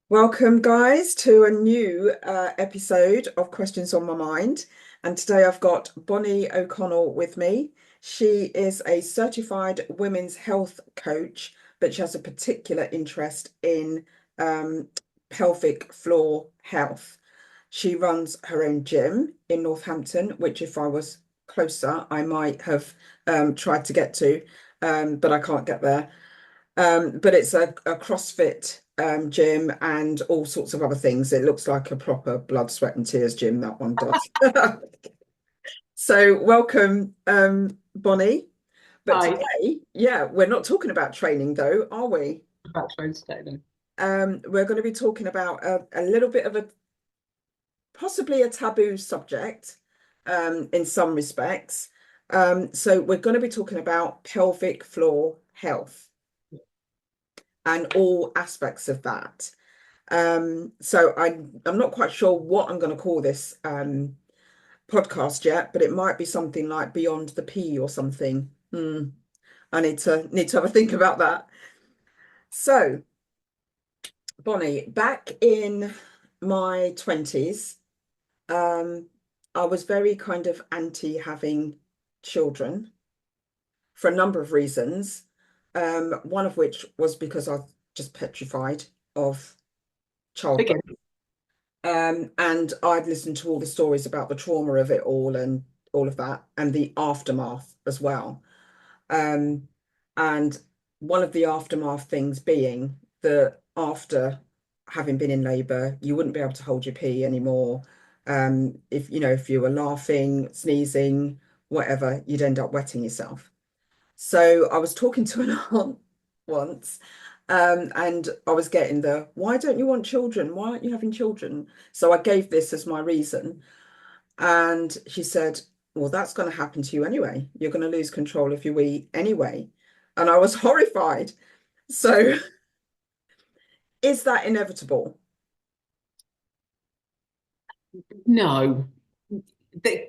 Welcome, guys, to a new episode of Questions on My Mind. And today I've got Bonney O'Connell with me. She is a certified women's health coach, but she has a particular interest in pelvic floor health. She runs her own gym in Northampton, which if I was closer, I might have tried to get to, but I can't get there. But it's a CrossFit gym and all sorts of other things. It looks like a proper blood, sweat and tears gym, that one does. So welcome, Bonney. But Hi. today, yeah, we're not talking about training though, are we? About phones today then. We're going to be talking about a little bit of possibly a taboo subject in some respects. So we're going to be talking about pelvic floor health and all aspects of that. So I'm not quite sure what I'm going to call this podcast yet, but it might be something like Beyond the P or something. I need to have a think about that. So, Bonney, back in my 20s, I was very kind of anti having children for a number of reasons. One of which was because I was just petrified of childbirth. Again, And I'd listened to all the stories about the trauma of it all and all of that and the aftermath as well. Um, and one of the aftermath things being that after having been in labour, you wouldn't be able to hold your pee anymore. If you were laughing, sneezing, whatever, you'd end up wetting yourself. So I was talking to an aunt once, and I was getting why don't you want children? Why aren't you having children? So I gave this as my reason. And she said, well, that's going to happen to you anyway. You're going to lose control of your wee anyway. And I was horrified. So is that inevitable? no.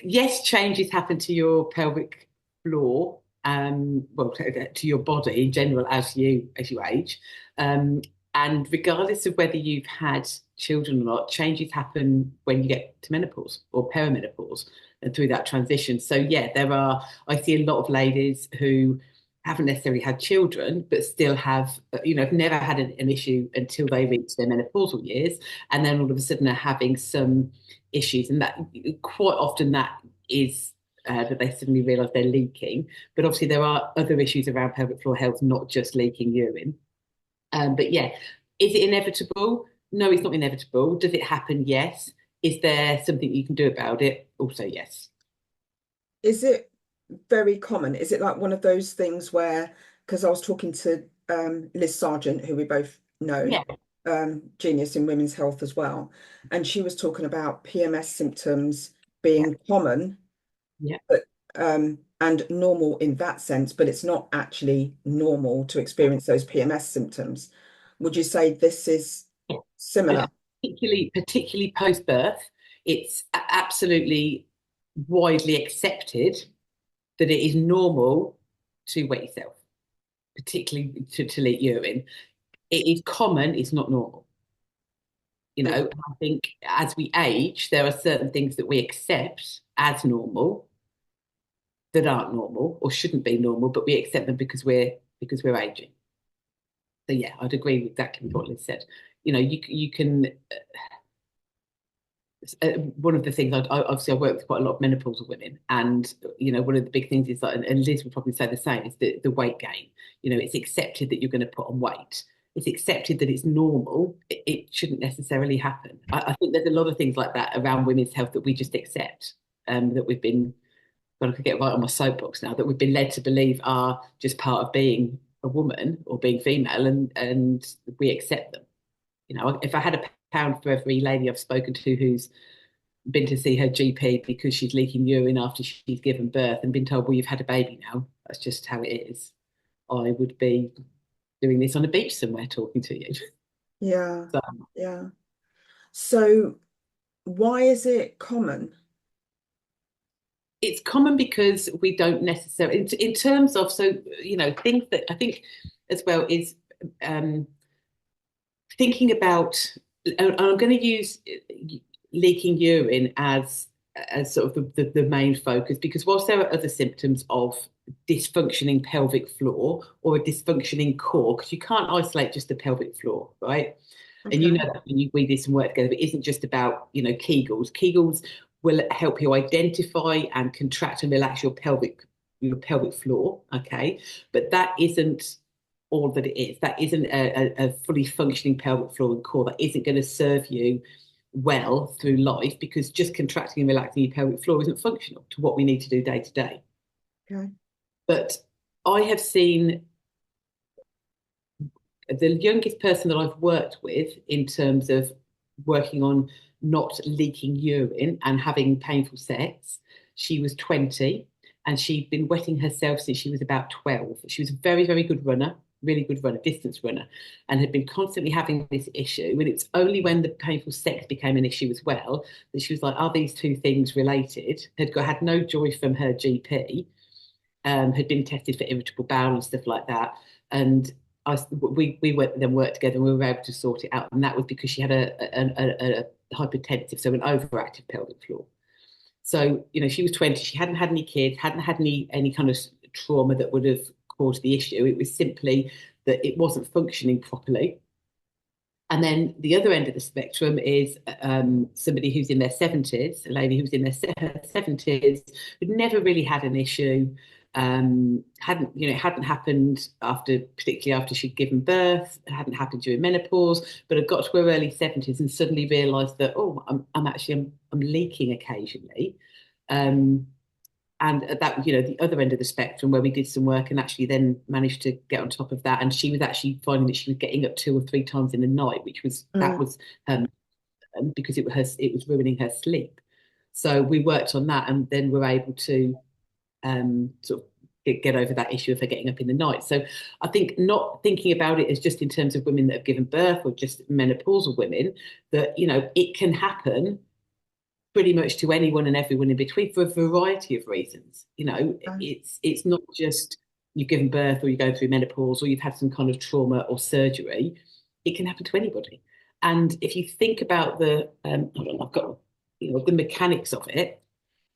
Yes, changes happen to your pelvic floor, well, to your body in general as you age. And regardless of whether you've had children or not, changes happen when you get to menopause or perimenopause and through that transition. So yeah, I see a lot of ladies who haven't necessarily had children, but still have, have never had an issue until they reach their menopausal years. And then all of a sudden are having some issues. And that quite often that is that they suddenly realise they're leaking. But obviously there are other issues around pelvic floor health, not just leaking urine. But yeah, is it inevitable? No, it's not inevitable. Does it happen? Yes. Is there something you can do about it? Also, yes. Is it very common? Is it like one of those things where, because I was talking to Liz Sargent, who we both know, Yeah. genius in women's health as well, and she was talking about PMS symptoms Yeah. being common, Yeah. but and normal in that sense, but it's not actually normal to experience those PMS symptoms. Would you say this is Yeah. similar? Particularly post-birth, it's absolutely widely accepted that it is normal to wet yourself, particularly to leak urine. It is common, it's not normal. Okay. I think as we age, there are certain things that we accept as normal that aren't normal or shouldn't be normal, but we accept them because we're aging. So yeah, I'd agree with exactly what Liz said. You can. One of the things obviously I work with quite a lot of menopausal women, and one of the big things is that, and Liz would probably say the same, is the weight gain. It's accepted that you're going to put on weight. It's accepted that it's normal. It shouldn't necessarily happen. I think there's a lot of things like that around women's health that we just accept, that we've been, well, I could get right on my soapbox now, that we've been led to believe are just part of being a woman or being female, and we accept them. If I had a pound for every lady I've spoken to who's been to see her GP because she's leaking urine after she's given birth and been told, well, you've had a baby now. That's just how it is. I would be doing this on a beach somewhere talking to you. Yeah. So Yeah. So why is it common? it's common because we don't necessarily, in terms of, so, things that I think as well is um, thinking about, and I'm going to use leaking urine as sort of the main focus, because whilst there are other symptoms of dysfunctioning pelvic floor or a dysfunctioning core, because you can't isolate just the pelvic floor, right? And you Okay. know that when we do some work together, it isn't just about, Kegels. Kegels will help you identify and contract and relax your pelvic floor, okay? But that isn't all that it is. That isn't a fully functioning pelvic floor and core. That isn't going to serve you well through life, because just contracting and relaxing your pelvic floor isn't functional to what we need to do day to day. Okay. But I have seen the youngest person that I've worked with in terms of working on not leaking urine and having painful sex. She was 20 and she'd been wetting herself since she was about 12. She was a very, very good runner, really good runner, distance runner, and had been constantly having this issue. And it's only when the painful sex became an issue as well that she was like, are these two things related? Had no joy from her GP, had been tested for irritable bowel and stuff like that. And we went then worked together and we were able to sort it out. And that was because she had a hypertensive, so an overactive pelvic floor. So, she was 20, she hadn't had any kids, hadn't had any kind of trauma that would have caused the issue. It was simply that it wasn't functioning properly. And then the other end of the spectrum is somebody who's in their 70s, a lady who's in their 70s, who'd never really had an issue, hadn't happened particularly after she'd given birth, it hadn't happened during menopause, but had got to her early 70s and suddenly realised that, oh, I'm leaking occasionally. And at that, the other end of the spectrum, where we did some work and actually then managed to get on top of that, and she was actually finding that she was getting up 2 or 3 times in the night, which was that Mm. was because it was ruining her sleep. So we worked on that, and then we're able to sort of get over that issue of her getting up in the night. So I think not thinking about it as just in terms of women that have given birth or just menopausal women, that it can happen pretty much to anyone and everyone in between for a variety of reasons. It's not just you've given birth or you're going through menopause or you've had some kind of trauma or surgery. It can happen to anybody. And if you think about hold on, I've got the mechanics of it.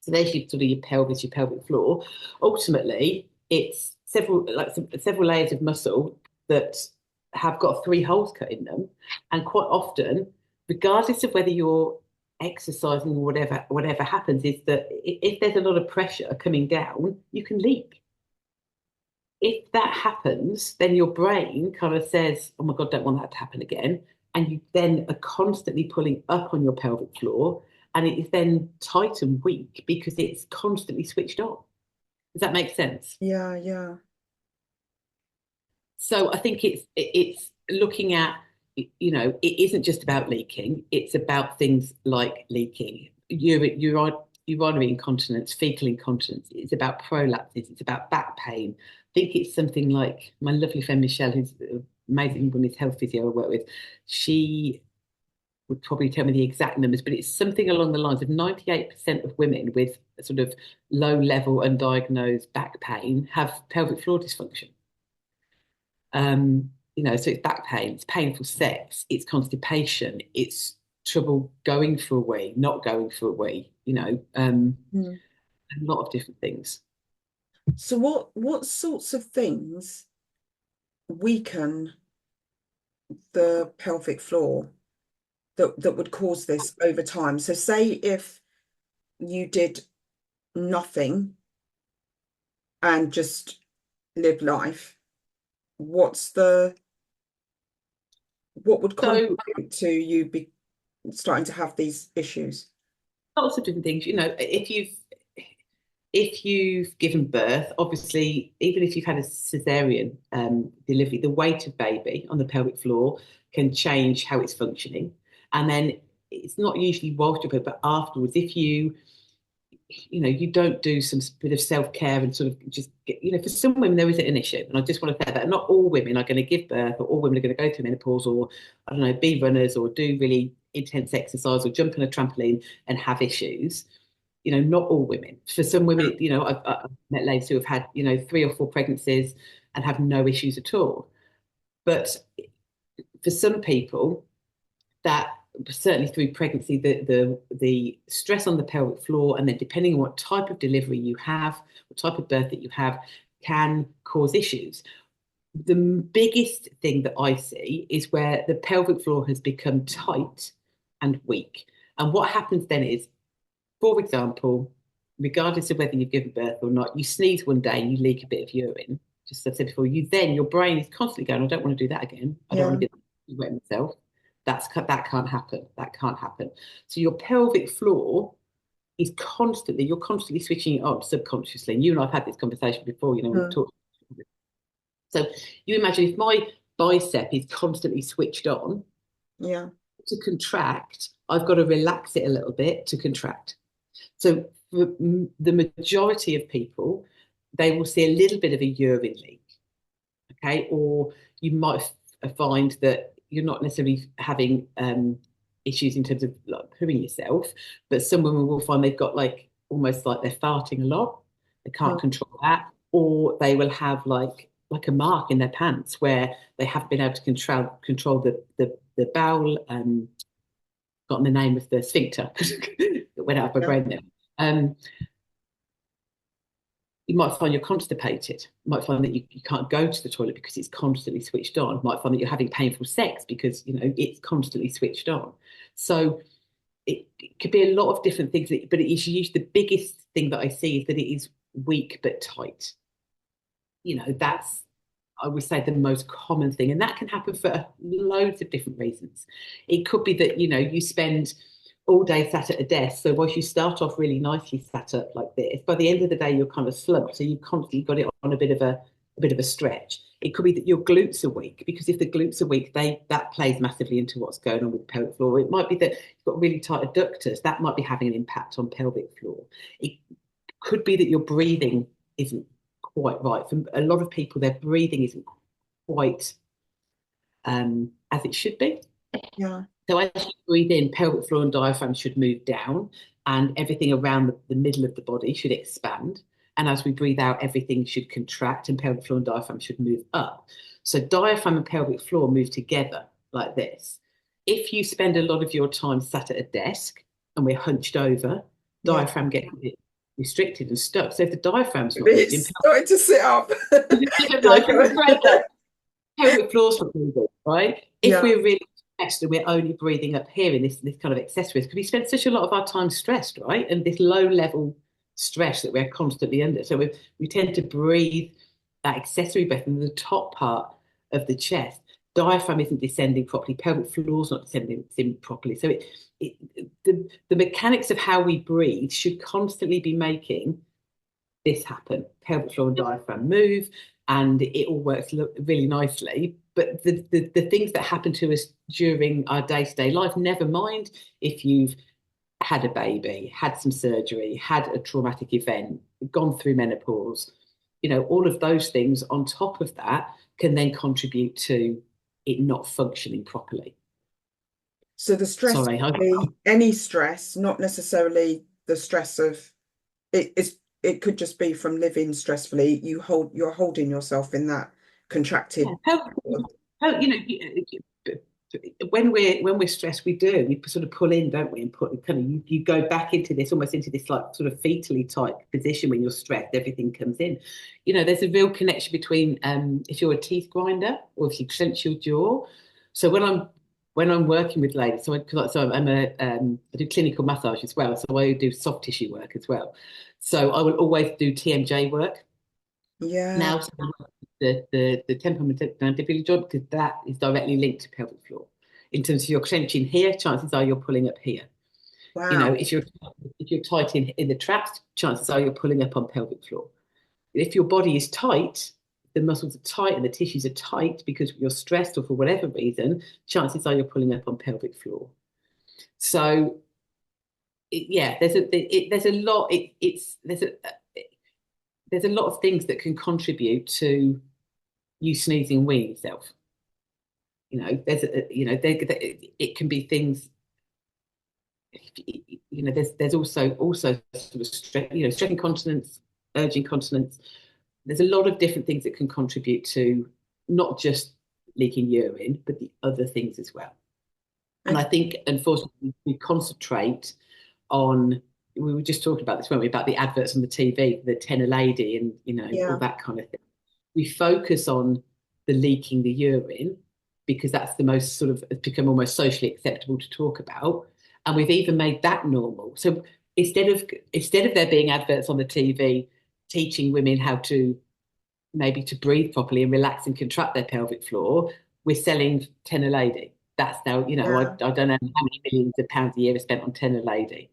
So there's your sort of your pelvis, your pelvic floor. Ultimately, it's several layers of muscle that have got 3 holes cut in them, and quite often, regardless of whether you're exercising or whatever happens, is that if there's a lot of pressure coming down, you can leak. If that happens, then your brain kind of says, oh my God, don't want that to happen again. And you then are constantly pulling up on your pelvic floor, and it is then tight and weak because it's constantly switched on. Does that make sense? Yeah, yeah. So I think it's looking at, it isn't just about leaking. It's about things like leaking, urinary incontinence, fecal incontinence. It's about prolapses. It's about back pain. I think it's something like my lovely friend Michelle, who's an amazing women's health physio I work with. She would probably tell me the exact numbers, but it's something along the lines of 98% of women with sort of low level undiagnosed back pain have pelvic floor dysfunction. So it's back pain, it's painful sex, it's constipation, it's trouble going for a wee, not going for a wee, Mm. a lot of different things. So what sorts of things weaken the pelvic floor that would cause this over time? So say if you did nothing and just live life, what would So contribute to you be starting to have these issues? lots of different things, if you've given birth, obviously, even if you've had a cesarean delivery, the weight of baby on the pelvic floor can change how it's functioning. And then it's not usually whilst you're, but afterwards, you don't do some bit of self-care and sort of just get, for some women there isn't an issue. And I just want to say that not all women are going to give birth, or all women are going to go through menopause, or, I don't know, be runners or do really intense exercise or jump on a trampoline and have issues. Not all women. For some women, I've met ladies who have had, 3 or 4 pregnancies and have no issues at all. But for some people, that certainly through pregnancy, the stress on the pelvic floor, and then depending on what type of delivery you have, what type of birth that you have, can cause issues. The biggest thing that I see is where the pelvic floor has become tight and weak. And what happens then is, for example, regardless of whether you've given birth or not, you sneeze one day, you leak a bit of urine. Just as I said before, your brain is constantly going, I don't want to do that again. I don't want to be wet myself. That can't happen. That can't happen. So your pelvic floor is you're constantly switching it on subconsciously. And you and I have had this conversation before, we've talked. So you imagine if my bicep is constantly switched on, to contract, I've got to relax it a little bit to contract. So for the majority of people, they will see a little bit of a urine leak, okay? Or you might find that you're not necessarily having issues in terms of like pooing yourself, but some women will find they've got almost like they're farting a lot. They can't control that, or they will have like a mark in their pants where they haven't been able to control the bowel. Gotten the name of the sphincter that went out of my brain there. You might find you're constipated. You might find that you can't go to the toilet because it's constantly switched on. You might find that you're having painful sex because it's constantly switched on. So it could be a lot of different things, but it is usually the biggest thing that I see is that it is weak but tight. That's, I would say, the most common thing, and that can happen for loads of different reasons. It could be that you spend all day sat at a desk. So whilst you start off really nicely sat up like this, by the end of the day you're kind of slumped. So you've constantly got it on a bit of a stretch. It could be that your glutes are weak, because if the glutes are weak, that plays massively into what's going on with the pelvic floor. It might be that you've got really tight adductors. That might be having an impact on pelvic floor. It could be that your breathing isn't quite right. For a lot of people, their breathing isn't quite as it should be. So as you breathe in, pelvic floor and diaphragm should move down, and everything around the middle of the body should expand. And as we breathe out, everything should contract, and pelvic floor and diaphragm should move up. So diaphragm and pelvic floor move together like this. If you spend a lot of your time sat at a desk and we're hunched over, diaphragm gets a bit restricted and stuck. So if the diaphragm's not moving, starting to sit up. Pelvic floor's not moving, right? If we're really stressed and we're only breathing up here in this kind of accessories, because we spend such a lot of our time stressed, right? And this low level stress that we're constantly under. So we tend to breathe that accessory breath in the top part of the chest. Diaphragm isn't descending properly. Pelvic floor's not descending properly. So the mechanics of how we breathe should constantly be making this happen. Pelvic floor and diaphragm move, and it all works really nicely. But the things that happen to us during our day-to-day life, never mind if you've had a baby, had some surgery, had a traumatic event, gone through menopause, all of those things on top of that can then contribute to it not functioning properly. So the stress could be any stress, not necessarily the stress of it. It could just be from living stressfully. You're holding yourself in that contracted. When we're stressed, we sort of pull in, don't we, and put kind of you go back into this almost into this like sort of fetally type position. When you're stressed, everything comes in. There's a real connection between if you're a teeth grinder or if you clench your jaw. So when I'm working with ladies, I do clinical massage as well, so I do soft tissue work as well. So I will always do TMJ work. Now, the temporomandibular joint, because that is directly linked to pelvic floor. In terms of your clenching here, chances are you're pulling up here. Wow. If you're tight in the traps, chances are you're pulling up on pelvic floor. If your body is tight, the muscles are tight and the tissues are tight because you're stressed or for whatever reason, chances are you're pulling up on pelvic floor. So yeah, there's a lot. There's a lot of things that can contribute to you sneezing and weeing yourself. It can be things. There's also sort of stress incontinence, urge incontinence. There's a lot of different things that can contribute to not just leaking urine, but the other things as well. And I think, unfortunately, we concentrate on. We were just talking about this, weren't we? About the adverts on the TV, the tenor lady, and all that kind of thing. We focus on the leaking the urine because that's the most sort of, it's become almost socially acceptable to talk about, and we've even made that normal. So instead of there being adverts on the TV teaching women how to maybe to breathe properly and relax and contract their pelvic floor, we're selling tenor lady. That's now, I don't know how many millions of pounds a year are spent on tenor lady.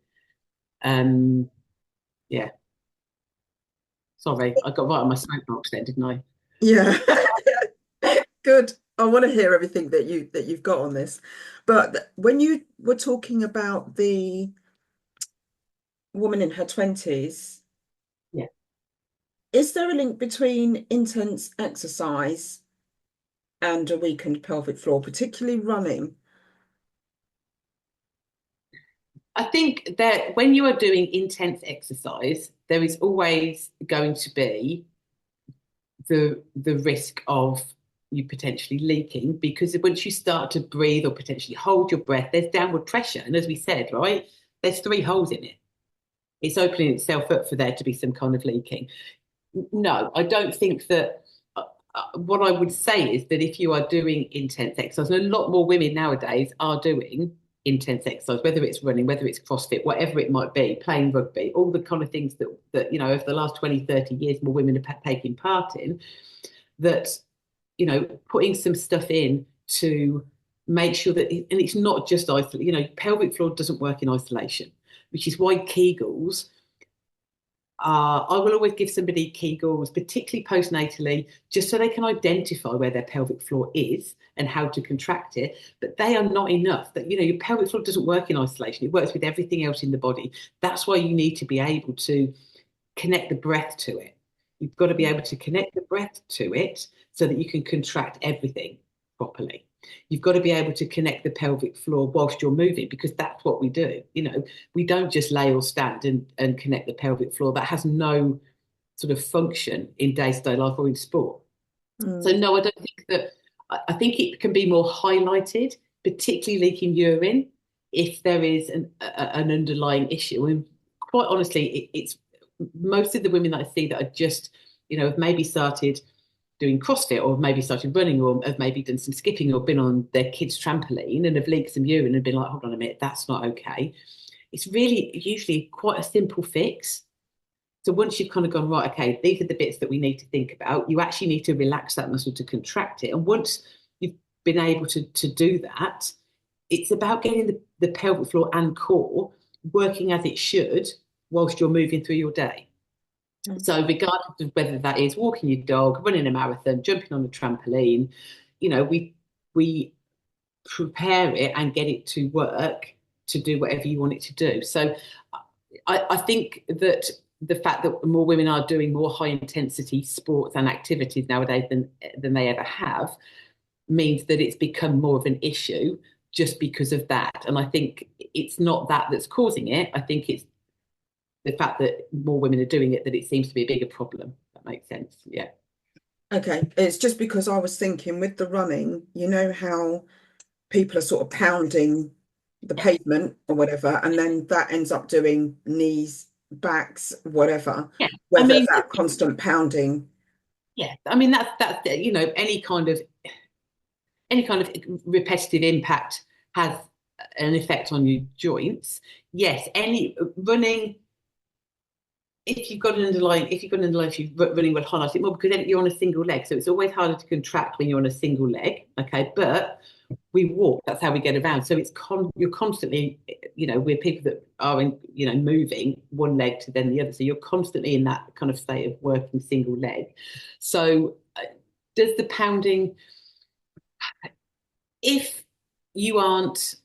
Yeah. Sorry, I got right on my soapbox then, didn't I? Yeah. Good. I want to hear everything that you've got on this. But when you were talking about the woman in her 20s, Yeah. is there a link between intense exercise and a weakened pelvic floor, particularly running? I think that when you are doing intense exercise, there is always going to be the risk of you potentially leaking, because once you start to breathe or potentially hold your breath, there's downward pressure. And as we said, right, there's 3 holes in it. It's opening itself up for there to be some kind of leaking. No, I don't think that. What I would say is that if you are doing intense exercise, and a lot more women nowadays are doing intense exercise, whether it's running, whether it's CrossFit, whatever it might be, playing rugby, all the kind of things that over the last 20, 30 years, more women are taking part in, that, putting some stuff in to make sure that, and it's not just isolation, pelvic floor doesn't work in isolation, which is why Kegels I will always give somebody Kegels, particularly postnatally, just so they can identify where their pelvic floor is and how to contract it. But they are not enough. That your pelvic floor doesn't work in isolation. It works with everything else in the body. That's why you need to be able to connect the breath to it. You've got to be able to connect the breath to it so that you can contract everything properly. You've got to be able to connect the pelvic floor whilst you're moving, because that's what we do. We don't just lay or stand and connect the pelvic floor. That has no sort of function in day-to-day life or in sport. So no, I don't think that. I think it can be more highlighted, particularly leaking urine, if there is an underlying issue. And quite honestly, it's most of the women that I see that are just, have maybe started doing CrossFit, or maybe started running, or have maybe done some skipping, or been on their kids' trampoline and have leaked some urine and been like, hold on a minute, that's not okay. It's really usually quite a simple fix. So once you've kind of gone, right, okay, these are the bits that we need to think about, you actually need to relax that muscle to contract it. And once you've been able to do that, it's about getting the pelvic floor and core working as it should whilst you're moving through your day. So regardless of whether that is walking your dog, running a marathon, jumping on the trampoline, we prepare it and get it to work to do whatever you want it to do. So I think that the fact that more women are doing more high intensity sports and activities nowadays than they ever have means that it's become more of an issue just because of that. And I think it's not that that's causing it. I think it's the fact that more women are doing it, that it seems to be a bigger problem. That makes sense. Yeah. Okay. It's just because I was thinking with the running, how people are sort of pounding the pavement or whatever, and then that ends up doing knees, backs, whatever. Yeah. Whether that constant pounding. Yeah. I mean, that's any kind of repetitive impact has an effect on your joints. Yes. Any running. If you're running with highlight it more, because then you're on a single leg, so it's always harder to contract when you're on a single leg. Okay, but we walk. That's how we get around. So you're constantly, we're people that are moving one leg to then the other. So you're constantly in that kind of state of working single leg. So does the pounding, if you aren't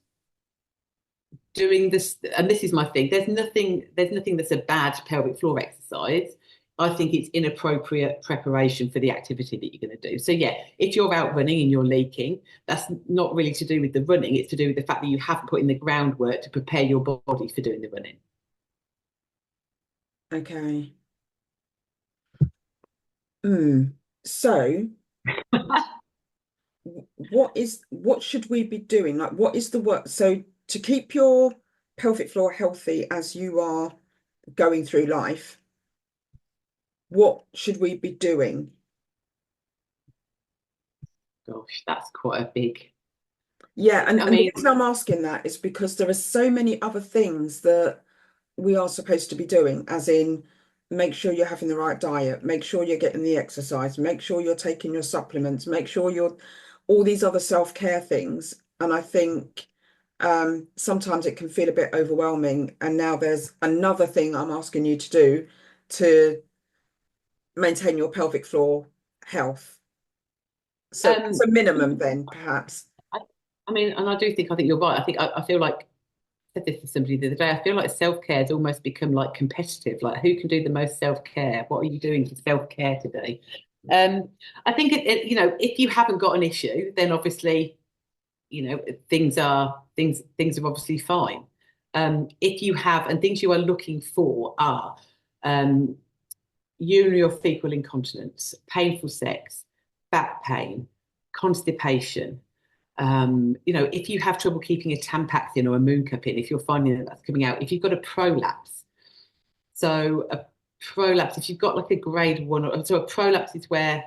doing this, and this is my thing, there's nothing that's a bad pelvic floor exercise. I think it's inappropriate preparation for the activity that you're going to do. So yeah, if you're out running and you're leaking, that's not really to do with the running, it's to do with the fact that you haven't put in the groundwork to prepare your body for doing the running. Okay. So what should we be doing? Like, what is the work? So to keep your pelvic floor healthy as you are going through life, what should we be doing? Gosh, that's quite a big. Yeah, I and the mean, reason I'm asking that is because there are so many other things that we are supposed to be doing, as in make sure you're having the right diet, make sure you're getting the exercise, make sure you're taking your supplements, make sure you're all these other self-care things. And I think sometimes it can feel a bit overwhelming. And now there's another thing I'm asking you to do to maintain your pelvic floor health. So um, it's a minimum then, perhaps. I, I mean, and I think you're right. I feel like I said this to somebody the other day. I feel like self-care has almost become like competitive. Like, who can do the most self-care? What are you doing for self-care today? Um, I think if you haven't got an issue, then obviously, things are obviously fine. If you have, and things you are looking for are um, urinary or fecal incontinence, painful sex, back pain, constipation. If you have trouble keeping a Tampax in or a moon cup in, if you're finding that that's coming out, if you've got a prolapse, so a prolapse, if you've got like a grade one, so a prolapse is where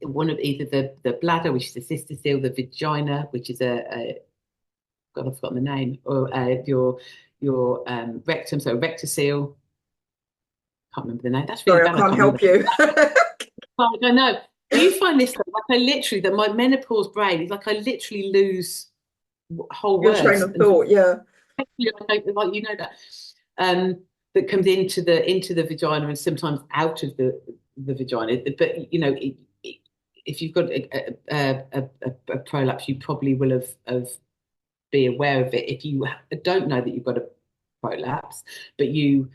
one of either the bladder, which is a cystocele, the vagina, which is God, I've forgotten the name, or your rectum, so rectocele. Can't remember the name. That's really Sorry, I bad. I can't can't remember. help you. I don't know. Do you find this like I literally that my menopause brain is like I literally lose whole Your train words of and thought, yeah. like that that comes into the vagina and sometimes out of the vagina. But if you've got a prolapse, you probably will have be aware of it. If you don't know that you've got a prolapse, but you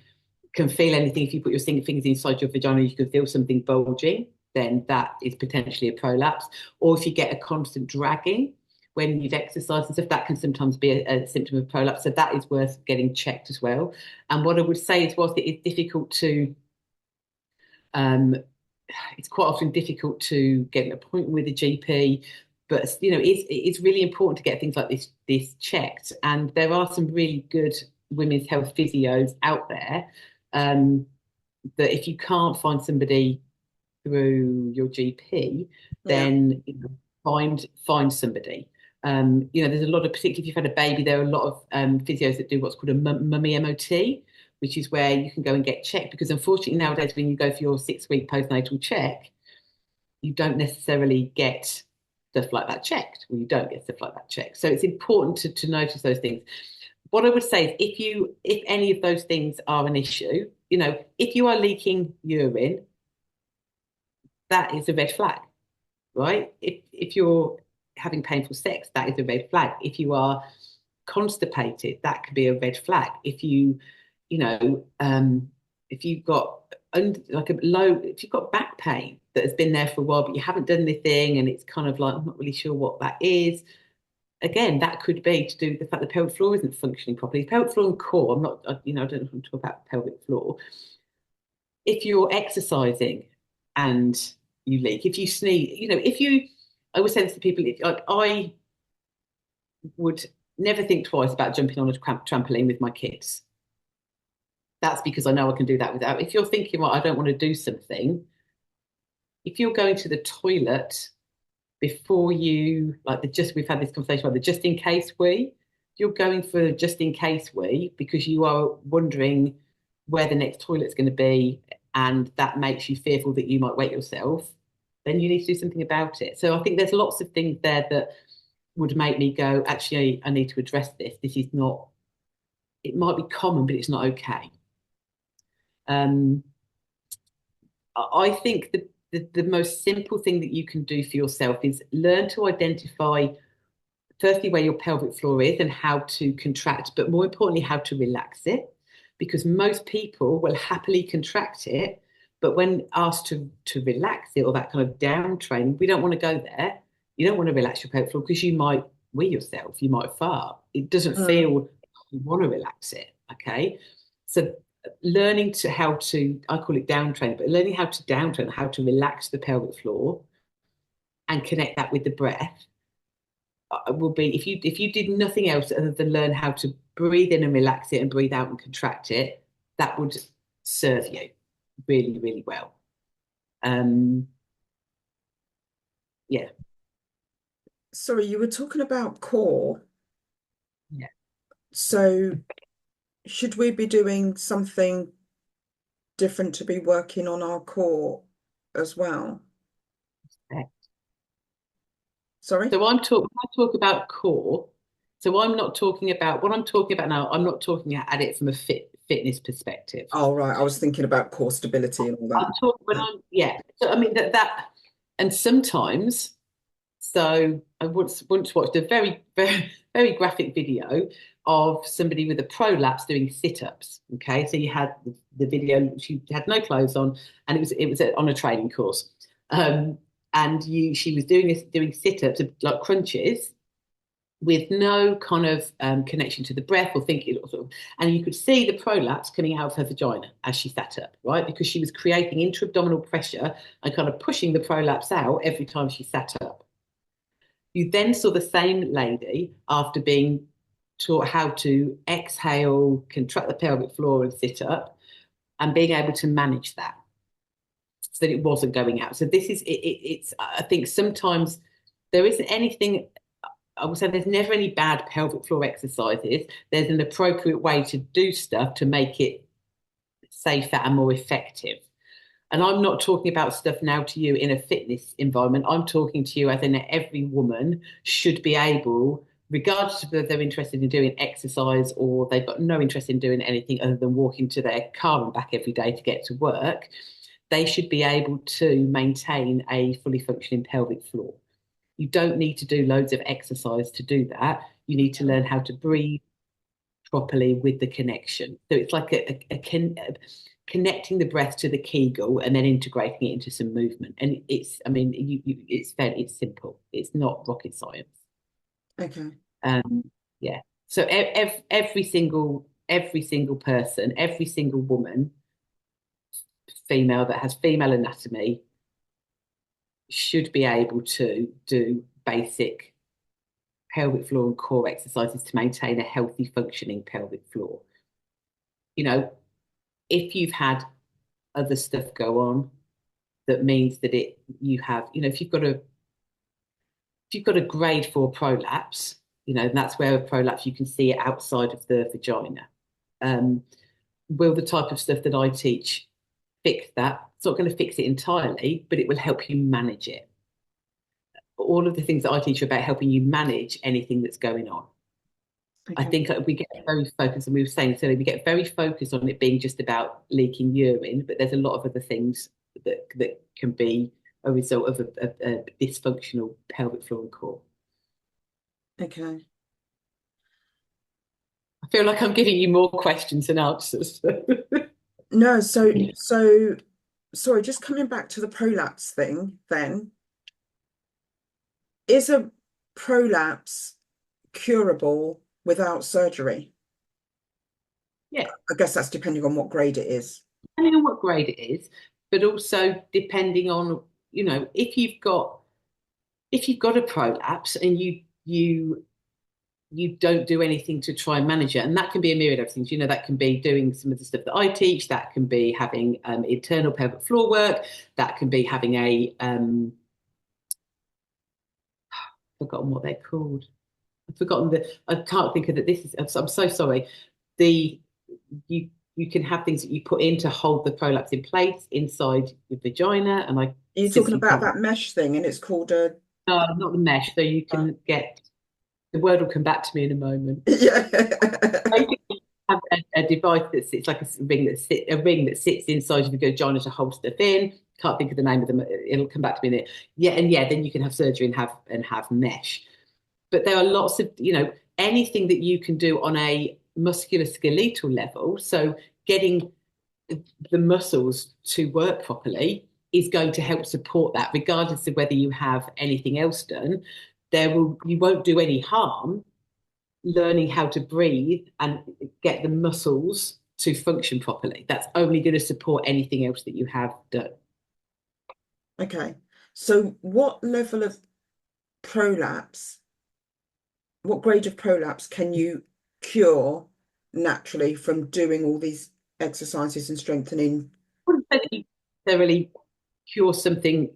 can feel anything, if you put your fingers inside your vagina, you can feel something bulging, then that is potentially a prolapse. Or if you get a constant dragging when you've exercised and stuff, that can sometimes be a symptom of prolapse. So that is worth getting checked as well. And what I would say is, whilst it is difficult to, it's quite often difficult to get an appointment with a GP, but it's really important to get things like this checked. And there are some really good women's health physios out there, that if you can't find somebody through your GP, Yeah. then find somebody. There's a lot of, particularly if you've had a baby, there are a lot of physios that do what's called a mummy MOT, which is where you can go and get checked. Because unfortunately nowadays, when you go for your 6-week postnatal check, you don't necessarily get stuff like that checked, or you don't get stuff like that checked. So it's important to notice those things. What I would say is, if any of those things are an issue, if you are leaking urine, that is a red flag, right? If you're having painful sex, that is a red flag. If you are constipated, that could be a red flag. If you've got if you've got back pain that has been there for a while, but you haven't done anything, and it's kind of like, I'm not really sure what that is. Again, that could be to do with the fact the pelvic floor isn't functioning properly. Pelvic floor and core, I don't want to talk about pelvic floor. If you're exercising and you leak, if you sneeze, I always say this to people, I would never think twice about jumping on a trampoline with my kids. That's because I know I can do that without. If you're thinking, well, I don't want to do something, if you're going to the toilet before you, we've had this conversation about the just in case wee. You're going for a just in case wee because you are wondering where the next toilet's going to be, and that makes you fearful that you might wet yourself, then you need to do something about it. So I think there's lots of things there that would make me go, actually, I need to address this. This is not, it might be common, but it's not okay. I think the most simple thing that you can do for yourself is learn to identify firstly where your pelvic floor is and how to contract, but more importantly, how to relax it. Because most people will happily contract it, but when asked to relax it or that kind of down training, we don't want to go there. You don't want to relax your pelvic floor because you might wee yourself, you might fart. It doesn't feel you want to relax it. Okay. So learning to how to, I call it down training, but learning how to down train, how to relax the pelvic floor and connect that with the breath will be, if you did nothing else other than learn how to breathe in and relax it and breathe out and contract it, that would serve you really, really well. Yeah. Sorry, you were talking about core. Yeah. So should we be doing something different to be working on our core as well? Sorry? So when I talk about core. So I'm not talking about what I'm talking about now. I'm not talking at it from a fitness perspective. Oh, right. I was thinking about core stability and all I'm that. talking when I'm yeah. So I mean and sometimes. So I once watched a very graphic video of somebody with a prolapse doing sit-ups. Okay, so you had the video. She had no clothes on, and it was on a training course. And she was doing sit-ups like crunches with no kind of connection to the breath or thinking, and you could see the prolapse coming out of her vagina as she sat up, right? Because she was creating intra-abdominal pressure and kind of pushing the prolapse out every time she sat up. You then saw the same lady after being taught how to exhale, contract the pelvic floor and sit up, and being able to manage that so that it wasn't going out. So this is it's I think sometimes there isn't anything. I would say there's never any bad pelvic floor exercises. There's an appropriate way to do stuff to make it safer and more effective. And I'm not talking about stuff now to you in a fitness environment. I'm talking to you as in every woman should be able, regardless of whether they're interested in doing exercise or they've got no interest in doing anything other than walking to their car and back every day to get to work, they should be able to maintain a fully functioning pelvic floor. You don't need to do loads of exercise to do that. You need to learn how to breathe properly with the connection. So it's like connecting the breath to the Kegel and then integrating it into some movement. And it's, I mean, it's simple. It's not rocket science. Okay. Yeah. So every single person, every single woman, female that has female anatomy, should be able to do basic pelvic floor and core exercises to maintain a healthy functioning pelvic floor. You know, if you've had other stuff go on, that means that you have, if you've got a grade 4 prolapse, and that's where a prolapse you can see it outside of the vagina. Will the type of stuff that I teach fix that? It's not going to fix it entirely, but it will help you manage it. All of the things that I teach are about helping you manage anything that's going on. I think we get very focused, and we were saying so we get very focused on it being just about leaking urine, but there's a lot of other things that can be a result of a dysfunctional pelvic floor and core. Okay. I feel like I'm giving you more questions than answers. No, so sorry, just coming back to the prolapse thing then. Is a prolapse curable without surgery? Yeah. I guess that's depending on what grade it is. Depending on what grade it is, but also depending on, if you've got a prolapse and you don't do anything to try and manage it, and that can be a myriad of things. That can be doing some of the stuff that I teach. That can be having internal pelvic floor work. That can be having forgotten what they're called. I've forgotten I can't think of that. I'm so sorry. You can have things that you put in to hold the prolapse in place inside your vagina, and Are you talking about that mesh thing, and it's called a no, not the mesh. So you can get the word will come back to me in a moment. yeah. Have a device that sits like a ring that sits inside your vagina to hold stuff in. Can't think of the name of them. It'll come back to me in it. Yeah, and then you can have surgery and have mesh. But there are lots of, anything that you can do on a musculoskeletal level. So getting the muscles to work properly is going to help support that, regardless of whether you have anything else done. You won't do any harm learning how to breathe and get the muscles to function properly. That's only going to support anything else that you have done. Okay. So what level of prolapse, what grade of prolapse can you cure naturally from doing all these exercises and strengthening? I wouldn't say that you necessarily cure something,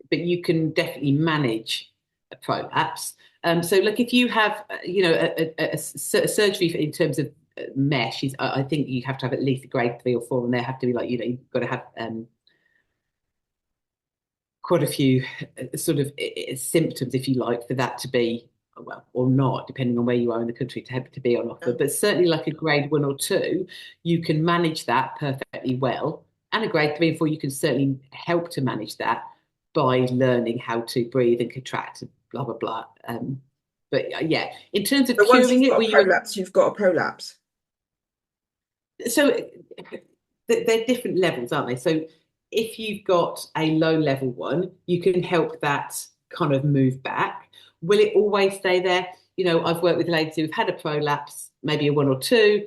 but you can definitely manage a prolapse. So, like if you have, a surgery in terms of mesh, I think you have to have at least a grade 3 or 4, and they have to be like, you've got to have quite a few sort of symptoms, if you like, for that to be, well, or not, depending on where you are in the country, to be on offer. But certainly like a grade 1 or 2, you can manage that perfectly well. And a grade 3 and 4, you can certainly help to manage that by learning how to breathe and contract, blah, blah, blah. But yeah, in terms of So once curing you've it, got a prolapse, you've got a prolapse. so they're different levels, aren't they? So if you've got a low level one, you can help that kind of move back. Will it always stay there? I've worked with ladies who've had a prolapse, maybe a 1 or 2,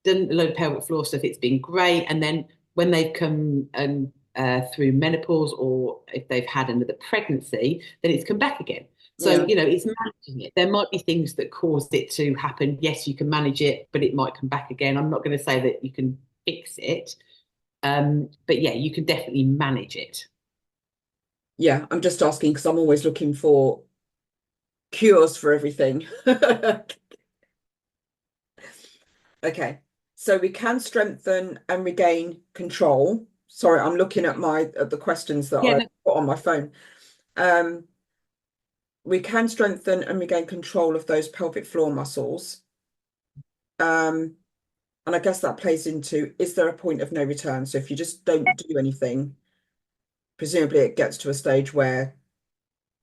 done a load of pelvic floor stuff, it's been great. And then when they've come through menopause, or if they've had another pregnancy, then it's come back again. So, it's managing it. There might be things that caused it to happen. Yes, you can manage it, but it might come back again. I'm not going to say that you can fix it. But yeah, you can definitely manage it. Yeah, I'm just asking because I'm always looking for cures for everything. Okay, so we can strengthen and regain control. Sorry, I'm looking at the questions that I put on my phone. We can strengthen and regain control of those pelvic floor muscles. And I guess that plays into, is there a point of no return? So if you just don't do anything, presumably it gets to a stage where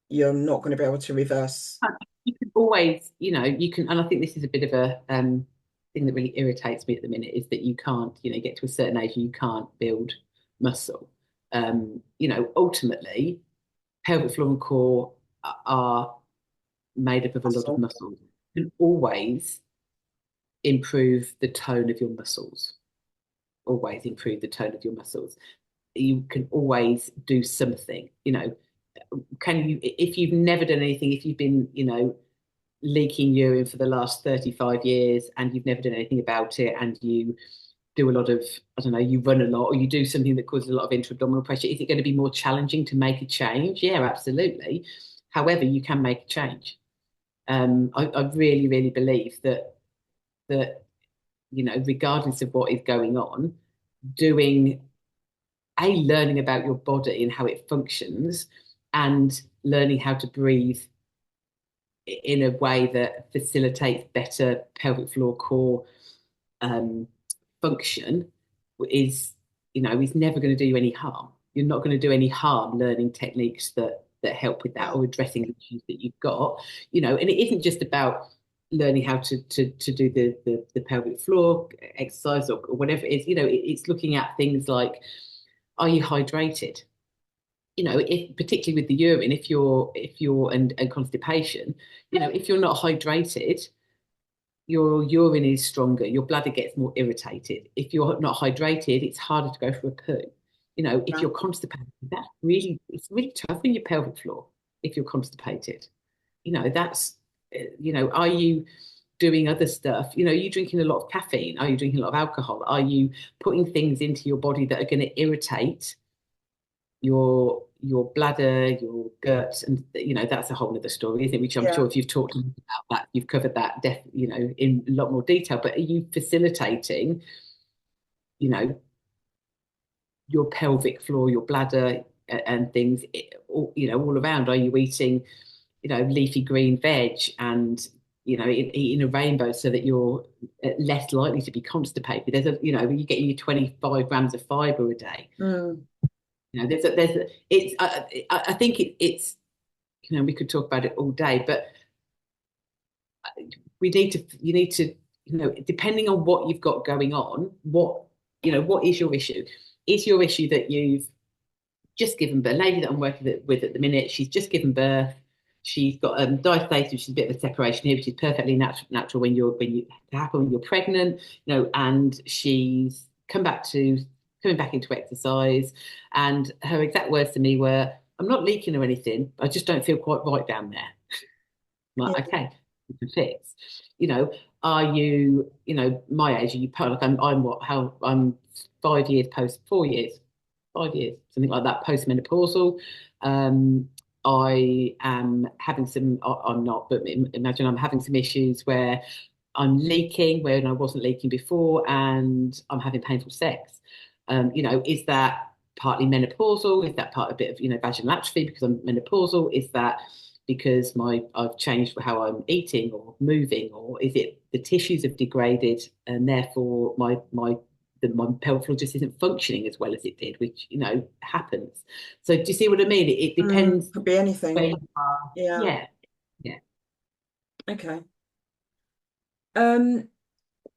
you're not going to be able to reverse. You can always, you can, and I think this is a bit of a thing that really irritates me at the minute, is that you can't, get to a certain age and you can't build muscle. Ultimately, pelvic floor and core are made up of a lot of muscles. You can always improve the tone of your muscles. Always improve the tone of your muscles. You can always do something, can you, if you've never done anything, if you've been, leaking urine for the last 35 years and you've never done anything about it, and you do a lot of, I don't know, you run a lot, or you do something that causes a lot of intra-abdominal pressure, is it going to be more challenging to make a change? Yeah, absolutely. However, you can make a change. I really, really believe that regardless of what is going on, learning about your body and how it functions, and learning how to breathe in a way that facilitates better pelvic floor core function is never going to do you any harm. You're not going to do any harm learning techniques that help with that, or addressing issues that you've got. And it isn't just about learning how to do the pelvic floor exercise, or whatever it is. It's looking at things like, are you hydrated? If particularly with the urine, if you're and constipation, if you're not hydrated, your urine is stronger, your bladder gets more irritated. If you're not hydrated, it's harder to go for a poo. If you're constipated, it's really tough on your pelvic floor if you're constipated. That's, are you doing other stuff? Are you drinking a lot of caffeine? Are you drinking a lot of alcohol? Are you putting things into your body that are going to irritate your bladder, your gut? And that's a whole other story, isn't it? Which I'm sure if you've talked about that, you've covered that in a lot more detail. But are you facilitating your pelvic floor, your bladder, and things all around? Are you eating leafy green veg, and eating a rainbow, so that you're less likely to be constipated? You're getting your 25 grams of fiber a day. I think it's we could talk about it all day, but you need to, depending on what you've got going on, what is your issue? Is your issue that you've just given birth? A lady that I'm working with at the minute, she's just given birth. She's got diastasis, which is a bit of a separation here, which is perfectly natural when you happen when you're pregnant, and she's coming back into exercise, and her exact words to me were, "I'm not leaking or anything, I just don't feel quite right down there." I'm Yeah. like, okay, you can fix. Are you, my age? Are you like I'm 5 years post 4 years, 5 years, something like that, postmenopausal. I am having some, I'm not, but imagine I'm having some issues where I'm leaking when I wasn't leaking before, and I'm having painful sex. Is that partly menopausal? Is that part a bit of, vaginal atrophy because I'm menopausal? Is that because I've changed how I'm eating or moving, or is it the tissues have degraded and therefore my pelvic floor just isn't functioning as well as it did, which happens. So do you see what I mean? It depends Could be where anything. you are. Yeah. Yeah, yeah. Okay. Um,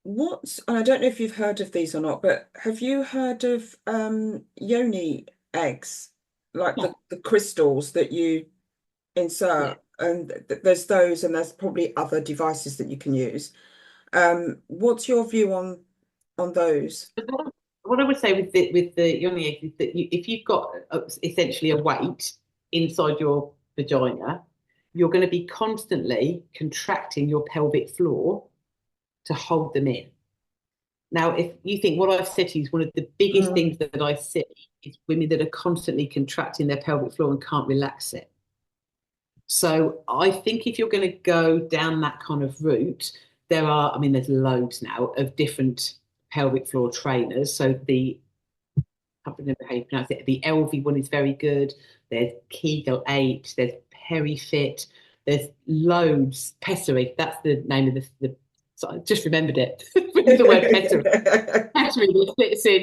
and I don't know if you've heard of these or not, but have you heard of yoni eggs, like Yeah, the crystals that you yeah. insert? And there's those, and there's probably other devices that you can use. What's your view on those? But what I would say with the yoni eggs is that if you've got essentially a weight inside your vagina, you're going to be constantly contracting your pelvic floor to hold them in. Now, if you think what I've said to you is one of the biggest Mm, things that I see is women that are constantly contracting their pelvic floor and can't relax it. So I think if you're going to go down that kind of route, there's loads now of different pelvic floor trainers. So I can't remember how you pronounce it. The LV one is very good. There's Kegel 8. There's PeriFit. There's loads. Pessary. That's the name of the so I just remembered it. The word pessary. Pessary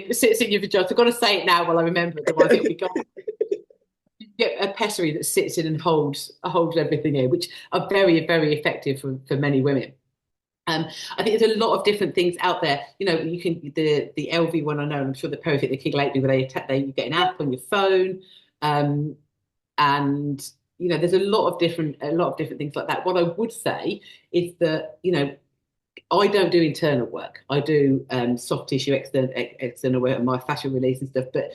that sits in your vagina. So I've got to say it now while I remember it, otherwise it'll be gone. You get a pessary that sits in and holds everything in, which are very, very effective for many women. I think there's a lot of different things out there. You can the LV one. I know. I'm sure the Perfect, the Kegel 8, where you get an app on your phone, and there's a lot of different things like that. What I would say is that I don't do internal work. I do soft tissue external work and my fascial release and stuff. But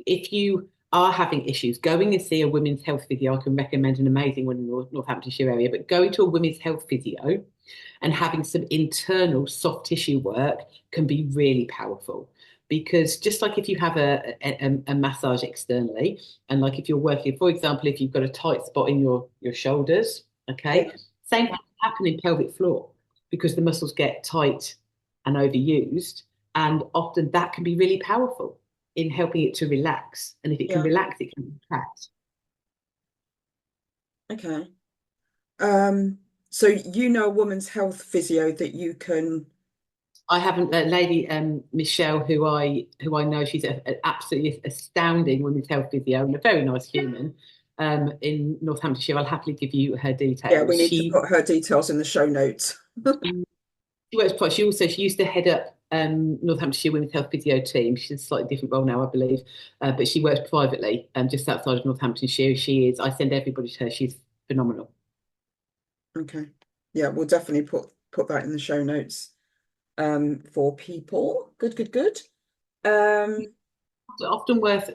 if you are having issues, going and see a women's health physio, I can recommend an amazing one in the Northamptonshire area. But going to a women's health physio and having some internal soft tissue work can be really powerful. Because just like if you have a massage externally, and like if you're working, for example, if you've got a tight spot in your shoulders, yeah. okay, same thing can happen in pelvic floor because the muscles get tight and overused, and often that can be really powerful in helping it to relax. And if it can Yeah. relax, it can contract. Okay. So a woman's health physio that you can. I haven't lady Michelle, who I know, she's an absolutely astounding women's health physio and a very nice human in Northamptonshire. I'll happily give you her Yeah, details. we need to put her details in the show notes. She works quite. She used to head up Northamptonshire Women's Health Physio team. She's a slightly different role now, I believe, but she works privately just outside of Northamptonshire. She is. I send everybody to her. She's phenomenal. Okay. Yeah, we'll definitely put that in the show notes for people. Good, good, good. Um, Often worth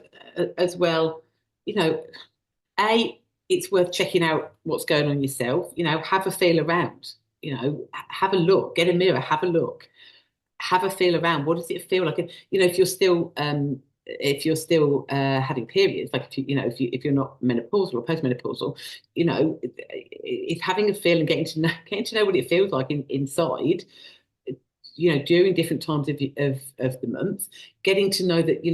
as well. You know, it's worth checking out what's going on yourself. Have a feel around. Have a look. Get a mirror. Have a look. Have a feel around. What does it feel like? If you're still having periods, like if you're not menopausal or postmenopausal, if having a feel and getting to know what it feels like inside, during different times of the month, getting to know that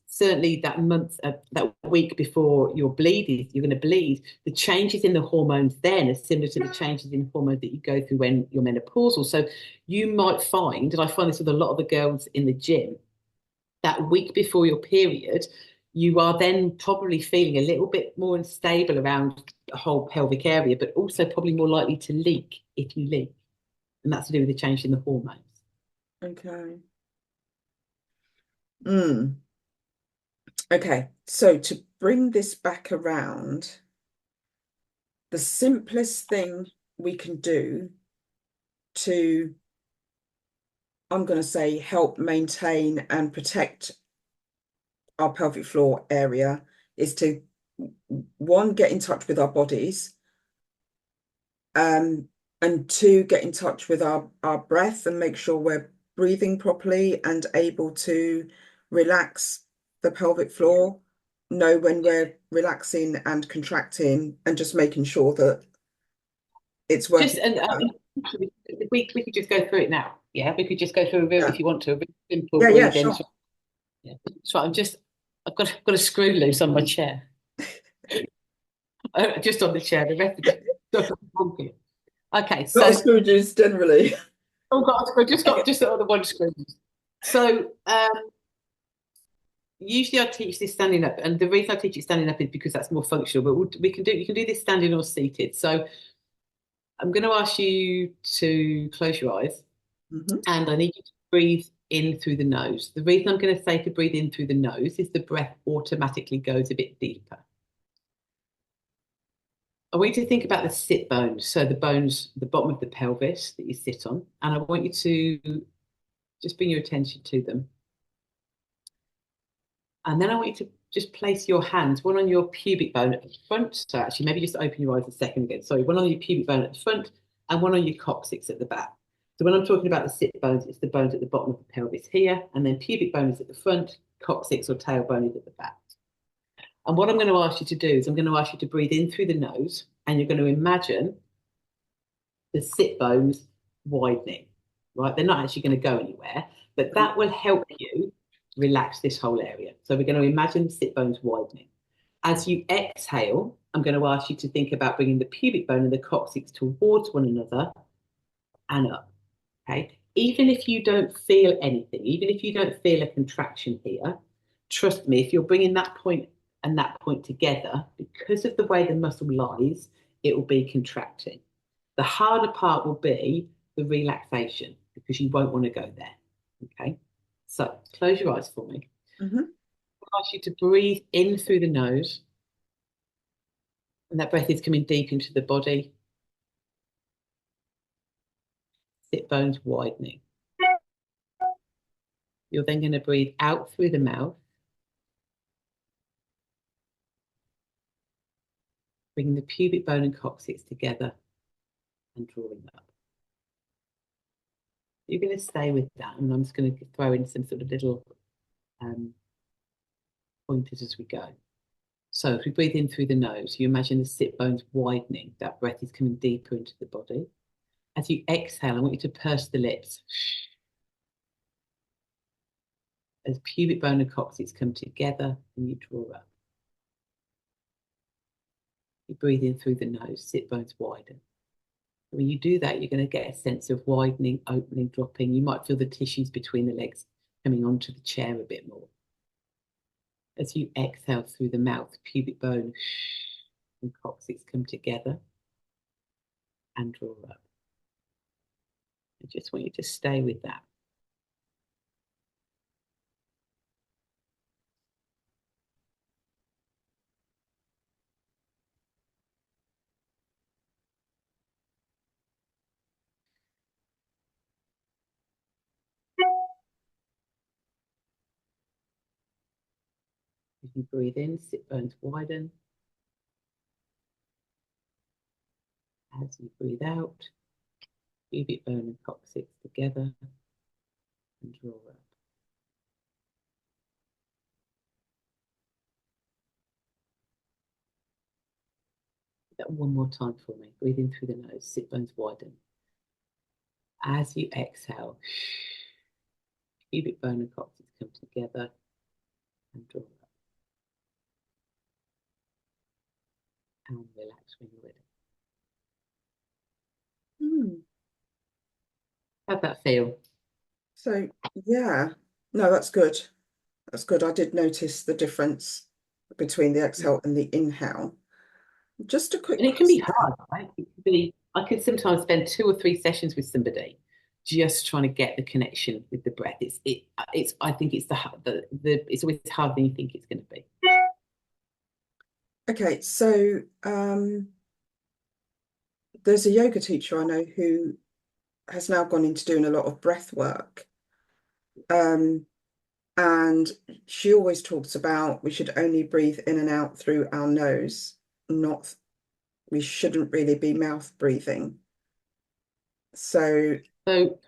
certainly that month, that week before you're going to bleed, the changes in the hormones then are similar to the changes in hormones that you go through when you're menopausal. So you might find, and I find this with a lot of the girls in the gym, that week before your period, you are then probably feeling a little bit more unstable around the whole pelvic area, but also probably more likely to leak if you leak. and that's to do with the change in the hormones. Okay. Okay, so to bring this back around, the simplest thing we can do to, I'm going to say, help maintain and protect our pelvic floor area is to, one, get in touch with our bodies, and two, get in touch with our breath and make sure we're breathing properly and able to relax the pelvic floor, know when we're relaxing and contracting, and just making sure that it's working. We could just go through it now. Yeah, we could just go through a real, if you want to, a really simple Yeah, breathe in. sure. Yeah, that's right. I've got a screw loose on my chair. Just on the chair. The rest of the stuff is wonky. Okay, so Not a screw juice generally. oh God, I just got the one screw. So usually I teach this standing up, and the reason I teach it standing up is because that's more functional. But you can do this standing or seated. So I'm going to ask you to close your eyes, and I need you to breathe in through the nose. The reason I'm going to say to breathe in through the nose is the breath automatically goes a bit deeper. I want you to think about the sit bones, so the bones, the bottom of the pelvis that you sit on, and I want you to just bring your attention to them. And then I want you to just place your hands, one on your pubic bone at the front. So actually, maybe just open your eyes a second again. Sorry, one on your pubic bone at the front and one on your coccyx at the back. So when I'm talking about the sit bones, it's the bones at the bottom of the pelvis here, and then pubic bone is at the front, coccyx or tailbone is at the back. And what I'm going to ask you to do is I'm going to ask you to breathe in through the nose, and you're going to imagine the sit bones widening, right? They're not actually going to go anywhere, but that will help you relax this whole area. So we're going to imagine the sit bones widening. As you exhale, I'm going to ask you to think about bringing the pubic bone and the coccyx towards one another and up, okay? Even if you don't feel anything, even if you don't feel a contraction here, trust me, if you're bringing that point and that point together, because of the way the muscle lies, it will be contracting. The harder part will be the relaxation because you won't want to go there, okay? So close your eyes for me. I ask you to breathe in through the nose, and that breath is coming deep into the body. Sit bones widening. You're then going to breathe out through the mouth, bringing the pubic bone and coccyx together and drawing up. You're going to stay with that, and I'm just going to throw in some sort of little pointers as we go. So if we breathe in through the nose, you imagine the sit bones widening. That breath is coming deeper into the body. As you exhale, I want you to purse the lips. As pubic bone and coccyx come together and you draw up. You breathe in through the nose, sit bones widen. When you do that, you're going to get a sense of widening, opening, dropping. You might feel the tissues between the legs coming onto the chair a bit more. As you exhale through the mouth, pubic bone and coccyx come together and draw up. I just want you to stay with that. As you breathe in, sit bones widen. As you breathe out, pubic bone and coccyx together and draw up. Do that one more time for me. Breathe in through the nose, sit bones widen. As you exhale, pubic bone and coccyx come together and draw up. And relax when you're ready. How'd that feel? So, yeah, no, that's good. That's good. I did notice the difference between the exhale and the inhale. Just a quick And it can be question. hard, right? It can be I could sometimes spend 2 or 3 sessions with somebody just trying to get the connection with the breath. It's I think it's it's always harder than you think it's going to be. Okay, so there's a yoga teacher I know who has now gone into doing a lot of breath work. And she always talks about we should only breathe in and out through our nose, not, we shouldn't really be mouth breathing. So, So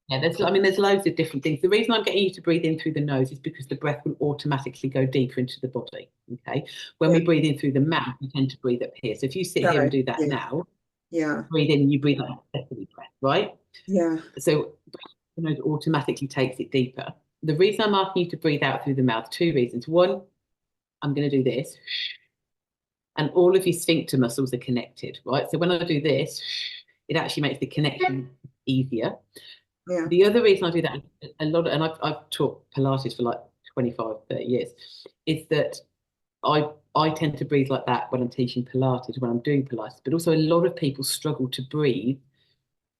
yeah, there's loads of different things. The reason I'm getting you to breathe in through the nose is because the breath will automatically go deeper into the body. Okay. When yeah, we breathe in through the mouth, we tend to breathe up here. So if you sit here and go, do that yeah, now, yeah, breathe in, you breathe out the breath, right? yeah, So the nose automatically takes it deeper. The reason I'm asking you to breathe out through the mouth, 2 reasons. One, I'm going to do this, and all of your sphincter muscles are connected, right? So when I do this, it actually makes the connection easier. yeah, The other reason I do that a lot, and I've taught Pilates for like 25, 30 years, is that I tend to breathe like that when I'm teaching Pilates, when I'm doing Pilates, but also a lot of people struggle to breathe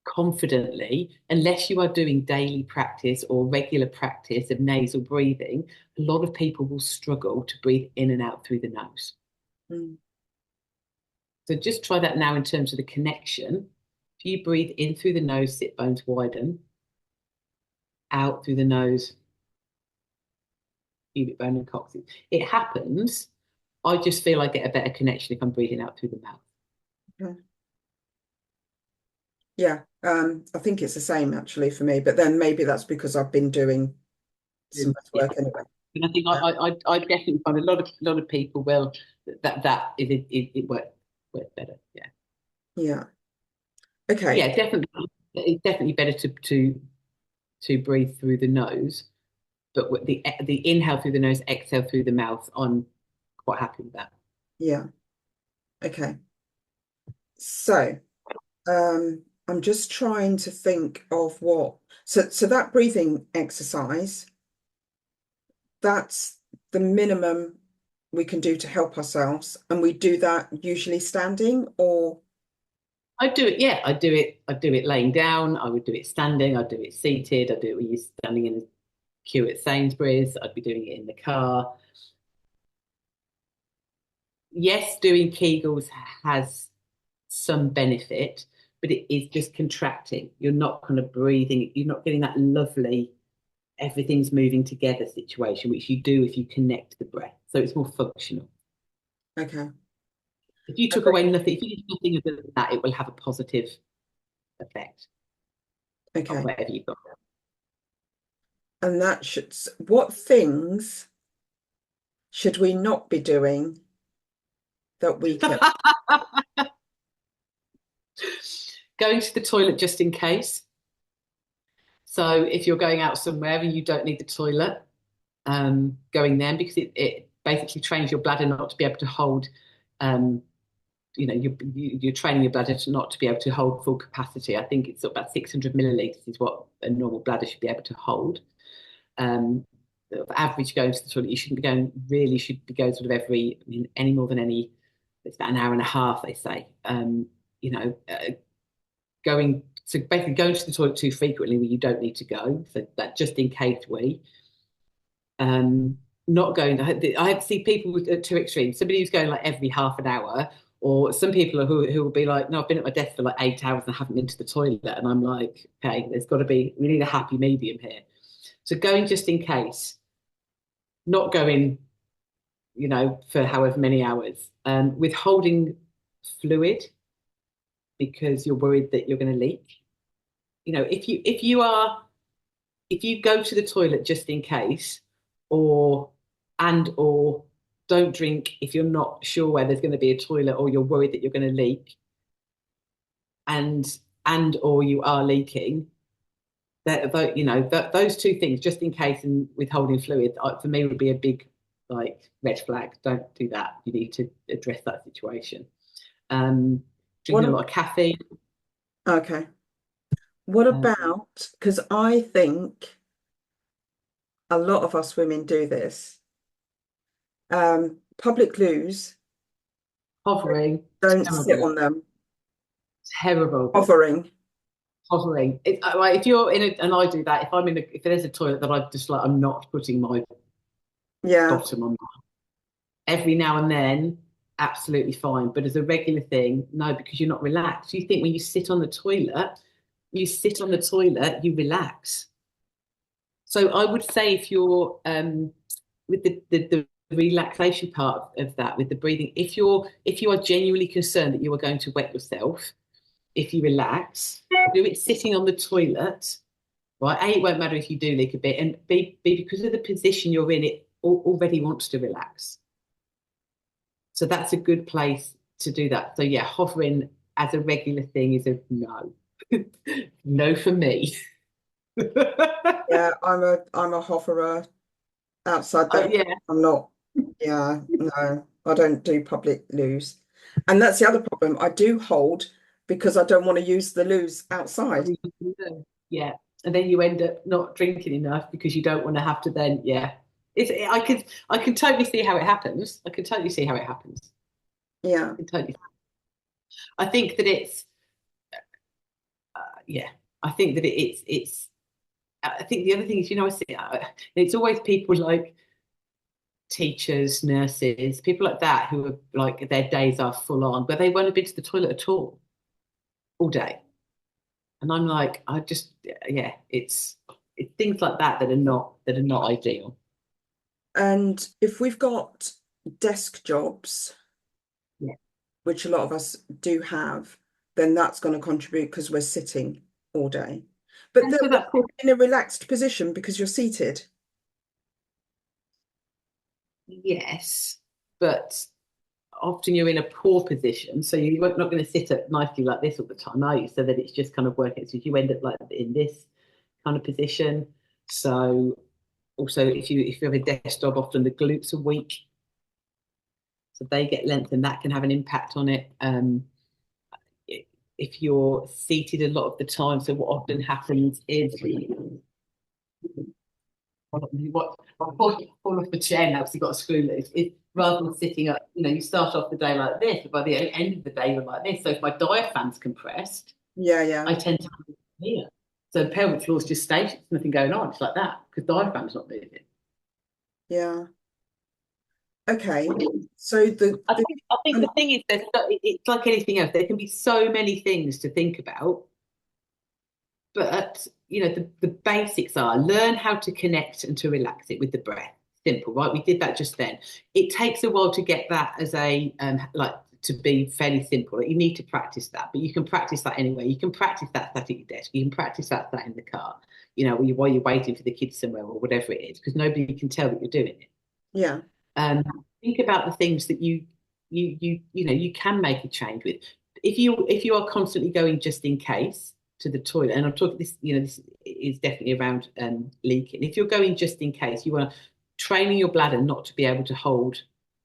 confidently unless you are doing daily practice or regular practice of nasal breathing. A lot of people will struggle to breathe in and out through the nose. mm, So just try that now in terms of the connection. If you breathe in through the nose, sit bones widen, out through the nose, pubic bone and coccyx. It happens. I just feel I get a better connection if I'm breathing out through the mouth. okay. Yeah. I think it's the same actually for me, but then maybe that's because I've been doing some breath Yeah. work anyway. And I think I definitely find a lot of people will it works better. Yeah. Yeah. Okay. Yeah, definitely. It's definitely better to breathe through the nose, but with the inhale through the nose, exhale through the mouth, I'm quite happy with that. Yeah. Okay. So, I'm just trying to think of what. So that breathing exercise, that's the minimum we can do to help ourselves, and we do that usually standing or I do it, yeah, I do it laying down, I would do it standing, I'd do it seated, I'd do it when you're standing in a queue at Sainsbury's, I'd be doing it in the car. Yes, doing Kegels has some benefit, but it is just contracting. You're not kind of breathing, you're not getting that lovely everything's moving together situation, which you do if you connect the breath. So it's more functional. okay. If you took away nothing, if you did nothing other than that, it will have a positive effect on Okay. whatever you've got. And that should, what things should we not be doing that we can? Going to the toilet just in case. So if you're going out somewhere and you don't need the toilet, going then because it basically trains your bladder not to be able to hold, um, you're training your bladder to not to be able to hold full capacity. I think it's about 600 milliliters is what a normal bladder should be able to hold. The average going to the toilet, you shouldn't be going, really should be going sort of any more than it's about an hour and a half, they say. You know, basically going to the toilet too frequently when you don't need to go. So that just in case um, not going. I see people with two extremes. Somebody who's going like every half an hour, or some people who will be like, no, I've been at my desk for like 8 hours and I haven't been to the toilet. And I'm like, okay, we need a happy medium here. So going just in case, not going, for however many hours, withholding fluid because you're worried that you're going to leak. If you go to the toilet just in case, or or don't drink if you're not sure where there's going to be a toilet or you're worried that you're going to leak, and or you are leaking, those two things, just in case and withholding fluid, for me would be a big like red flag. Don't do that. You need to address that situation. What, Drinking a lot of caffeine. okay. What um, about, because I think a lot of us women do this, public loos, Hovering, don't sit terrible. on them. terrible. Hovering. Hovering. Like if you're in and I do that, if there's a toilet that I just like, I'm not putting my Yeah. bottom on. Every now and then, absolutely fine. But as a regular thing, no, because you're not relaxed. You think when you sit on the toilet, you relax. So I would say if you're with the relaxation part of that, with the breathing, if you are genuinely concerned that you are going to wet yourself, if you relax, do it sitting on the toilet, right? A, it won't matter if you do leak a bit, and B, because of the position you're in, it already wants to relax. So that's a good place to do that. So yeah, hovering as a regular thing is a no. No for me. Yeah, I'm a hoverer outside Oh that. yeah. I'm not. Yeah, no, I don't do public loos. And that's the other problem. I do hold because I don't want to use the loos outside. Yeah. And then you end up not drinking enough because you don't want to have to then, yeah. I can totally see how it happens. I can totally see how it happens. Yeah. I can totally. I think that it's yeah. I think that it's I think the other thing is, I see it's always people like teachers, nurses, people like that who are like their days are full on, but they won't have been to the toilet at all day. And I'm like, yeah, it's things like that that are not ideal. And if we've got desk jobs, Yeah. which a lot of us do have, then that's going to contribute because we're sitting all day. But And so they're that's in a relaxed position because you're seated. yes, but often you're in a poor position, so you're not going to sit up nicely like this all the time, are you? So that it's just kind of working. So you end up like in this kind of position. So also, if you have a desk job, often the glutes are weak, so they get length, and that can have an impact on it. If you're seated a lot of the time, so what often happens is what fall off the chair now because you've got a screw loose. Rather than sitting up, you start off the day like this, but by the end of the day you're like this. So if my diaphragm's compressed, Yeah, yeah, I tend to move here. So the pelvic floor's just stationary, there's nothing going on. It's like that because diaphragm's not moving. yeah. Okay. So I think the thing is, it's like anything else. There can be so many things to think about, but the basics are learn how to connect and to relax it with the breath. Simple, right? We did that just then. It takes a while to get that as a like to be fairly simple. Like you need to practice that, but you can practice that anyway. You can practice that sat at your desk. You can practice that sat in the car. While you're waiting for the kids somewhere or whatever it is, because nobody can tell that you're doing it. yeah, Um, think about the things that you can make a change with. If you are constantly going just in case to the toilet, and I'm talking this is definitely around leaking. If you're going just in case, you are training your bladder not to be able to hold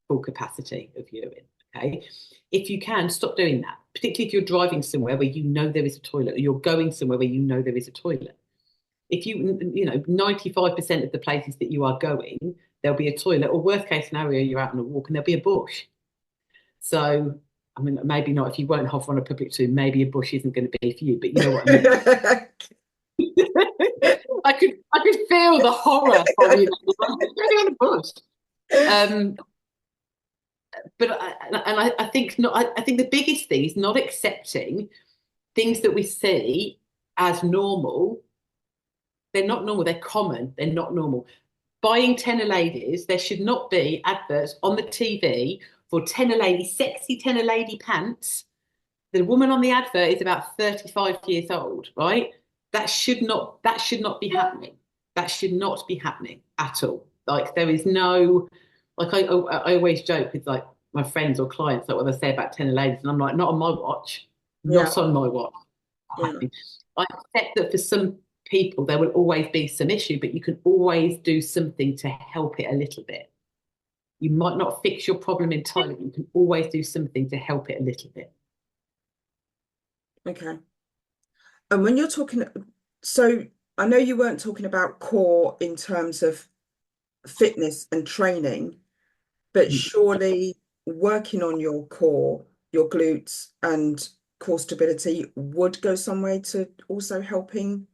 full capacity of urine. Okay, if you can stop doing that, particularly if you're driving somewhere where you know there is a toilet, or you're going somewhere where you know there is a toilet. If 95% of the places that you are going, there'll be a toilet, or worst case scenario, you're out on a walk and there'll be a bush. So, I mean, maybe not if you won't hover on a public toilet, maybe a bush isn't going to be for you, but you know what I mean. I could feel the horror from you. Really on a bush. I think the biggest thing is not accepting things that we see as normal. They're not normal. They're common. They're not normal. Buying tenner ladies, there should not be adverts on the TV for tenner lady, sexy tenner lady pants. The woman on the advert is about 35 years old, right? That should not be happening. That should not be happening at all. Like there is no, like I always joke with like my friends or clients, like what they say about tenner ladies, and I'm like, not on my watch, yeah, not on my watch. yeah. I accept that for some people there will always be some issue, but you can always do something to help it a little bit. You might not fix your problem entirely, but you can always do something to help it a little bit. Okay. And when you're talking, so I know you weren't talking about core in terms of fitness and training, but surely working on your core, your glutes and core stability would go some way to also helping.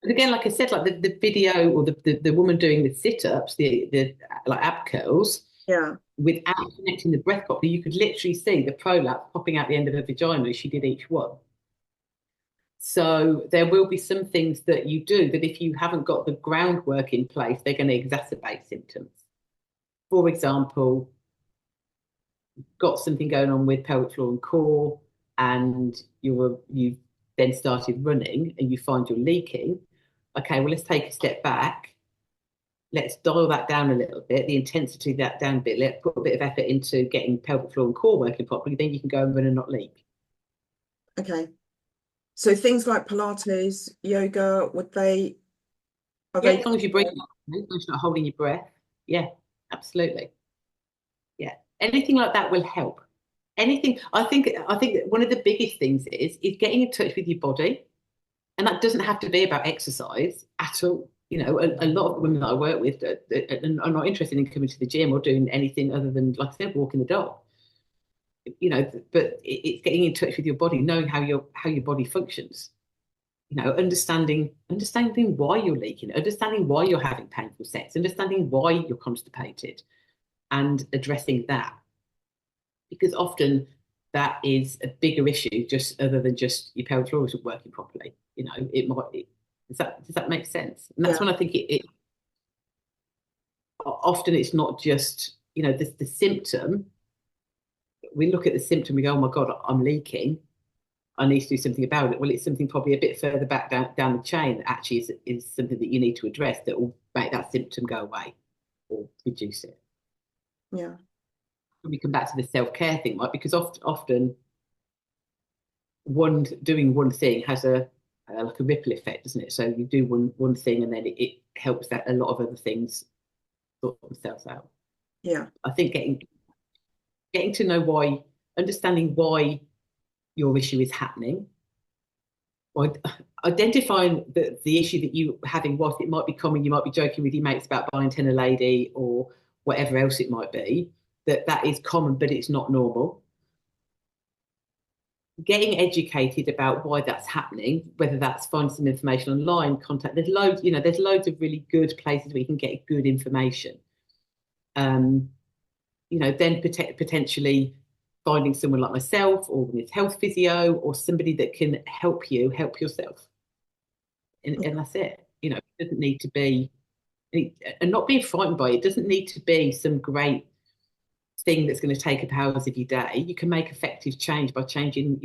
And again, like I said, like the video or the woman doing the sit-ups, the like ab curls, Yeah. without connecting the breath properly, you could literally see the prolapse popping out the end of her vagina as she did each one. So there will be some things that you do that if you haven't got the groundwork in place, they're going to exacerbate symptoms. For example, got something going on with pelvic floor and core, and you've then started running and you find you're leaking. Okay, well, let's take a step back. Let's dial that down a little bit, the intensity of that down a bit. Let's put a bit of effort into getting pelvic floor and core working properly. Then you can go and run and not leak. Okay. So things like Pilates, yoga, are Yeah, they? as long as you breathe, as long as you're not holding your breath. Yeah, absolutely. Yeah, anything like that will help. Anything. I think that one of the biggest things is getting in touch with your body, and that doesn't have to be about exercise at all. You know, a lot of the women that I work with are not interested in coming to the gym or doing anything other than, like I said, walking the dog. You know, but it's getting in touch with your body, knowing how your body functions. You know, understanding why you're leaking, understanding why you're having painful sex, understanding why you're constipated, and addressing that, because often that is a bigger issue, just other than just your pelvic floor isn't working properly. You know, does that make sense? And that's Yeah. when I think it often it's not just, you know, the symptom. We look at the symptom, we go, oh my God, I'm leaking. I need to do something about it. Well, it's something probably a bit further back down the chain that actually is something that you need to address that will make that symptom go away or reduce it. Yeah. And we come back to the self-care thing, right? Because often doing one thing has like a ripple effect, doesn't it? So you do one thing and then it helps that a lot of other things sort themselves out. Yeah. I think getting to know why, understanding why your issue is happening, or identifying the issue that you having, what it might be common, you might be joking with your mates about buying 10 a lady or whatever else it might be, that is common, but it's not normal. Getting educated about why that's happening, whether that's finding some information online, contact, there's loads of really good places where you can get good information. Then potentially finding someone like myself or with health physio or somebody that can help you help yourself. And that's it. You know, it doesn't need to be, and not being frightened by it, doesn't need to be some great thing that's going to take up hours of your day. You can make effective change by changing,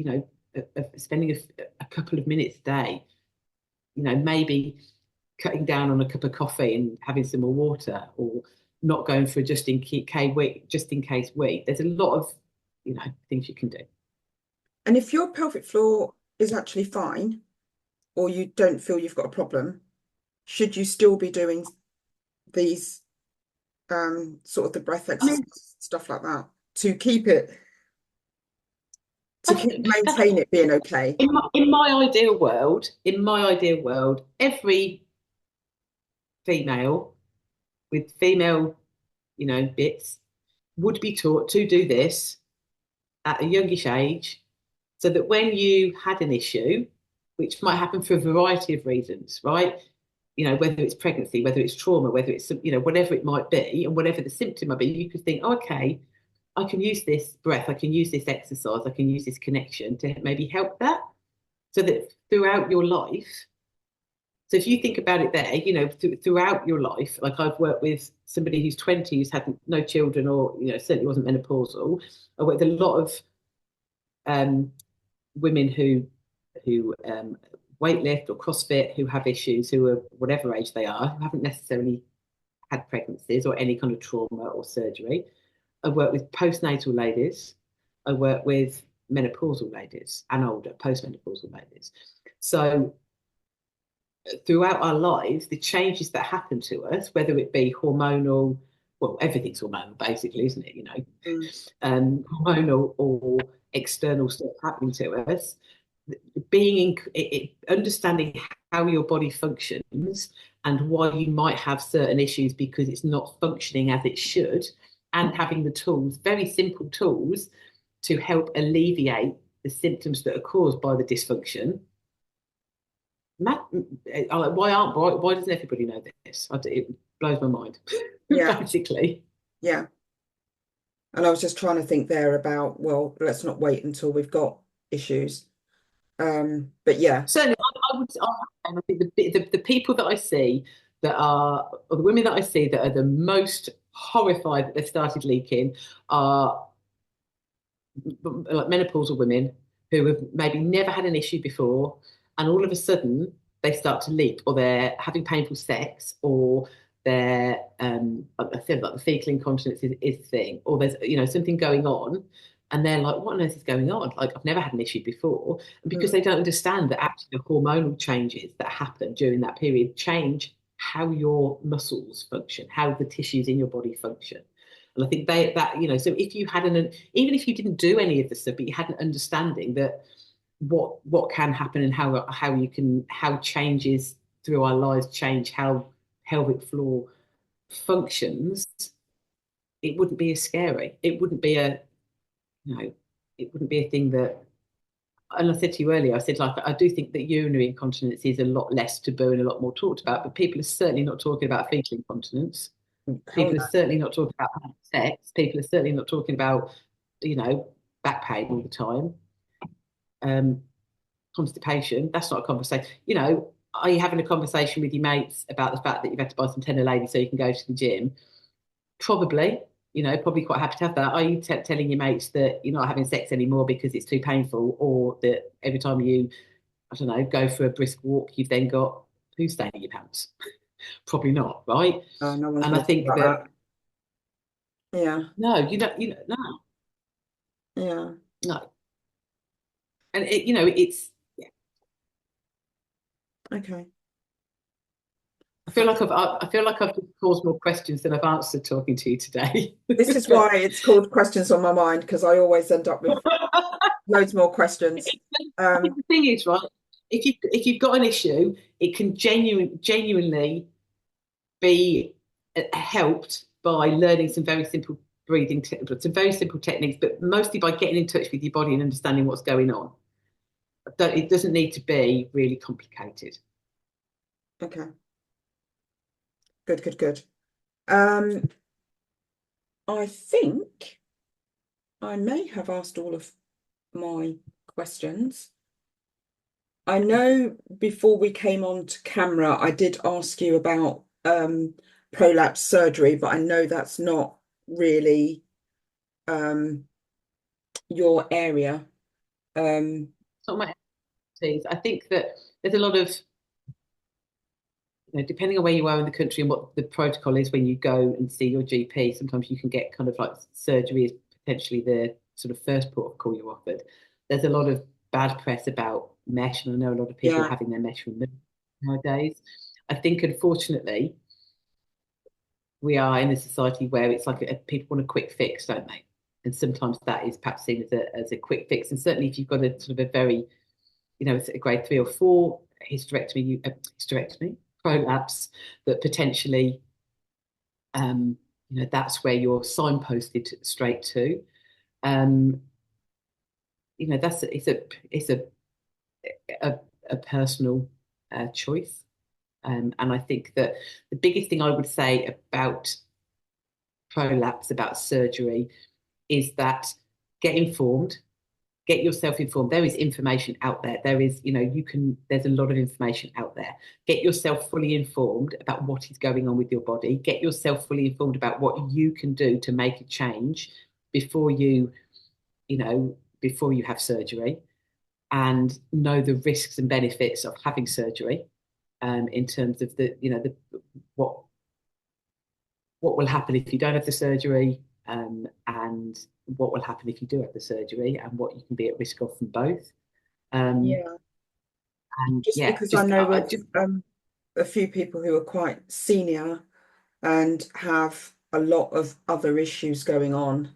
spending a couple of minutes a day, maybe cutting down on a cup of coffee and having some more water, or not going for a just in case week. There's a lot of, things you can do. And if your pelvic floor is actually fine, or you don't feel you've got a problem, should you still be doing these sort of the breath exercise, stuff like that, to maintain it being okay? In my ideal world, every female with female, bits would be taught to do this at a youngish age, so that when you had an issue, which might happen for a variety of reasons, right? Whether it's pregnancy, whether it's trauma, whether it's, whatever it might be, and whatever the symptom might be, you could think, oh, okay, I can use this breath, I can use this exercise, I can use this connection to maybe help that, so that throughout your life. So if you think about it there, throughout your life, like I've worked with somebody who's 20 who's had no children, or certainly wasn't menopausal. I worked with a lot of women who weightlift or CrossFit, who have issues, who are whatever age they are, who haven't necessarily had pregnancies or any kind of trauma or surgery. I work with postnatal ladies. I work with menopausal ladies and older postmenopausal ladies. So throughout our lives, the changes that happen to us, whether it be hormonal, well, everything's hormonal basically, isn't it? Hormonal or external stuff happening to us, understanding how your body functions and why you might have certain issues because it's not functioning as it should, and having the tools, very simple tools, to help alleviate the symptoms that are caused by the dysfunction. Why doesn't everybody know this? It blows my mind, Yeah, basically. yeah. And I was just trying to think there about, well, let's not wait until we've got issues. But yeah, Certainly, I think the people that I see that are, or the women that I see that are the most horrified that they've started leaking are like menopausal women who have maybe never had an issue before, and all of a sudden they start to leak, or they're having painful sex, or they're I said like the fecal incontinence is a thing, or there's something going on, and they're like, what on earth is going on? Like, I've never had an issue before. And because mm, they don't understand that actually the hormonal changes that happen during that period change how your muscles function, how the tissues in your body function. And I think so if you had even if you didn't do any of the stuff, but you had an understanding that what can happen and how changes through our lives change how pelvic floor functions, it wouldn't be as scary. It wouldn't be it wouldn't be a thing that. And I said to you earlier, I said, like, I do think that urinary incontinence is a lot less taboo and a lot more talked about, but people are certainly not talking about fecal incontinence. hell People are no. certainly not talking about sex. People are certainly not talking about, back pain all the time. Um, Constipation, that's not a conversation. Are you having a conversation with your mates about the fact that you've had to buy some tenner lady so you can go to the gym? Probably, probably quite happy to have that. Are you telling your mates that you're not having sex anymore because it's too painful, or that every time you, I don't know, go for a brisk walk, you've then got poo stain in your pants? Probably not, right? No one's And I going to talk think about that that. Yeah, no, no, yeah. no. And it's, yeah, Okay. I feel like I've just caused more questions than I've answered talking to you today. This is why it's called Questions on My Mind, because I always end up with loads more questions. I think the thing is, right, if you've got an issue, it can genuinely be helped by learning some very simple some very simple techniques, but mostly by getting in touch with your body and understanding what's going on. It doesn't need to be really complicated. Okay. Good, good, good. Um, I think I may have asked all of my questions. I know before we came on to camera, I did ask you about prolapse surgery, but I know that's not really your area. It's not my expertise. I think that there's a lot of, depending on where you are in the country and what the protocol is when you go and see your GP, sometimes you can get kind of like surgery is potentially the sort of first port of call you're offered. There's a lot of bad press about mesh, and I know a lot of people Yeah, having their mesh removed nowadays. I think, unfortunately, we are in a society where it's like people want a quick fix, don't they? And sometimes that is perhaps seen as a quick fix. And certainly, if you've got a sort of a very, it's a grade 3 or 4 hysterectomy, prolapse, that potentially, that's where you're signposted straight to. Um, that's a, a personal choice. And I think that the biggest thing I would say about prolapse, about surgery, is that get informed, get yourself informed. There is information out there. There's a lot of information out there. Get yourself fully informed about what is going on with your body. Get yourself fully informed about what you can do to make a change before before you have surgery, and know the risks and benefits of having surgery, in terms of what what will happen if you don't have the surgery, and what will happen if you do have the surgery, and what you can be at risk of from both. Um, yeah. and Just yeah, because I just know I of just a few people who are quite senior and have a lot of other issues going on.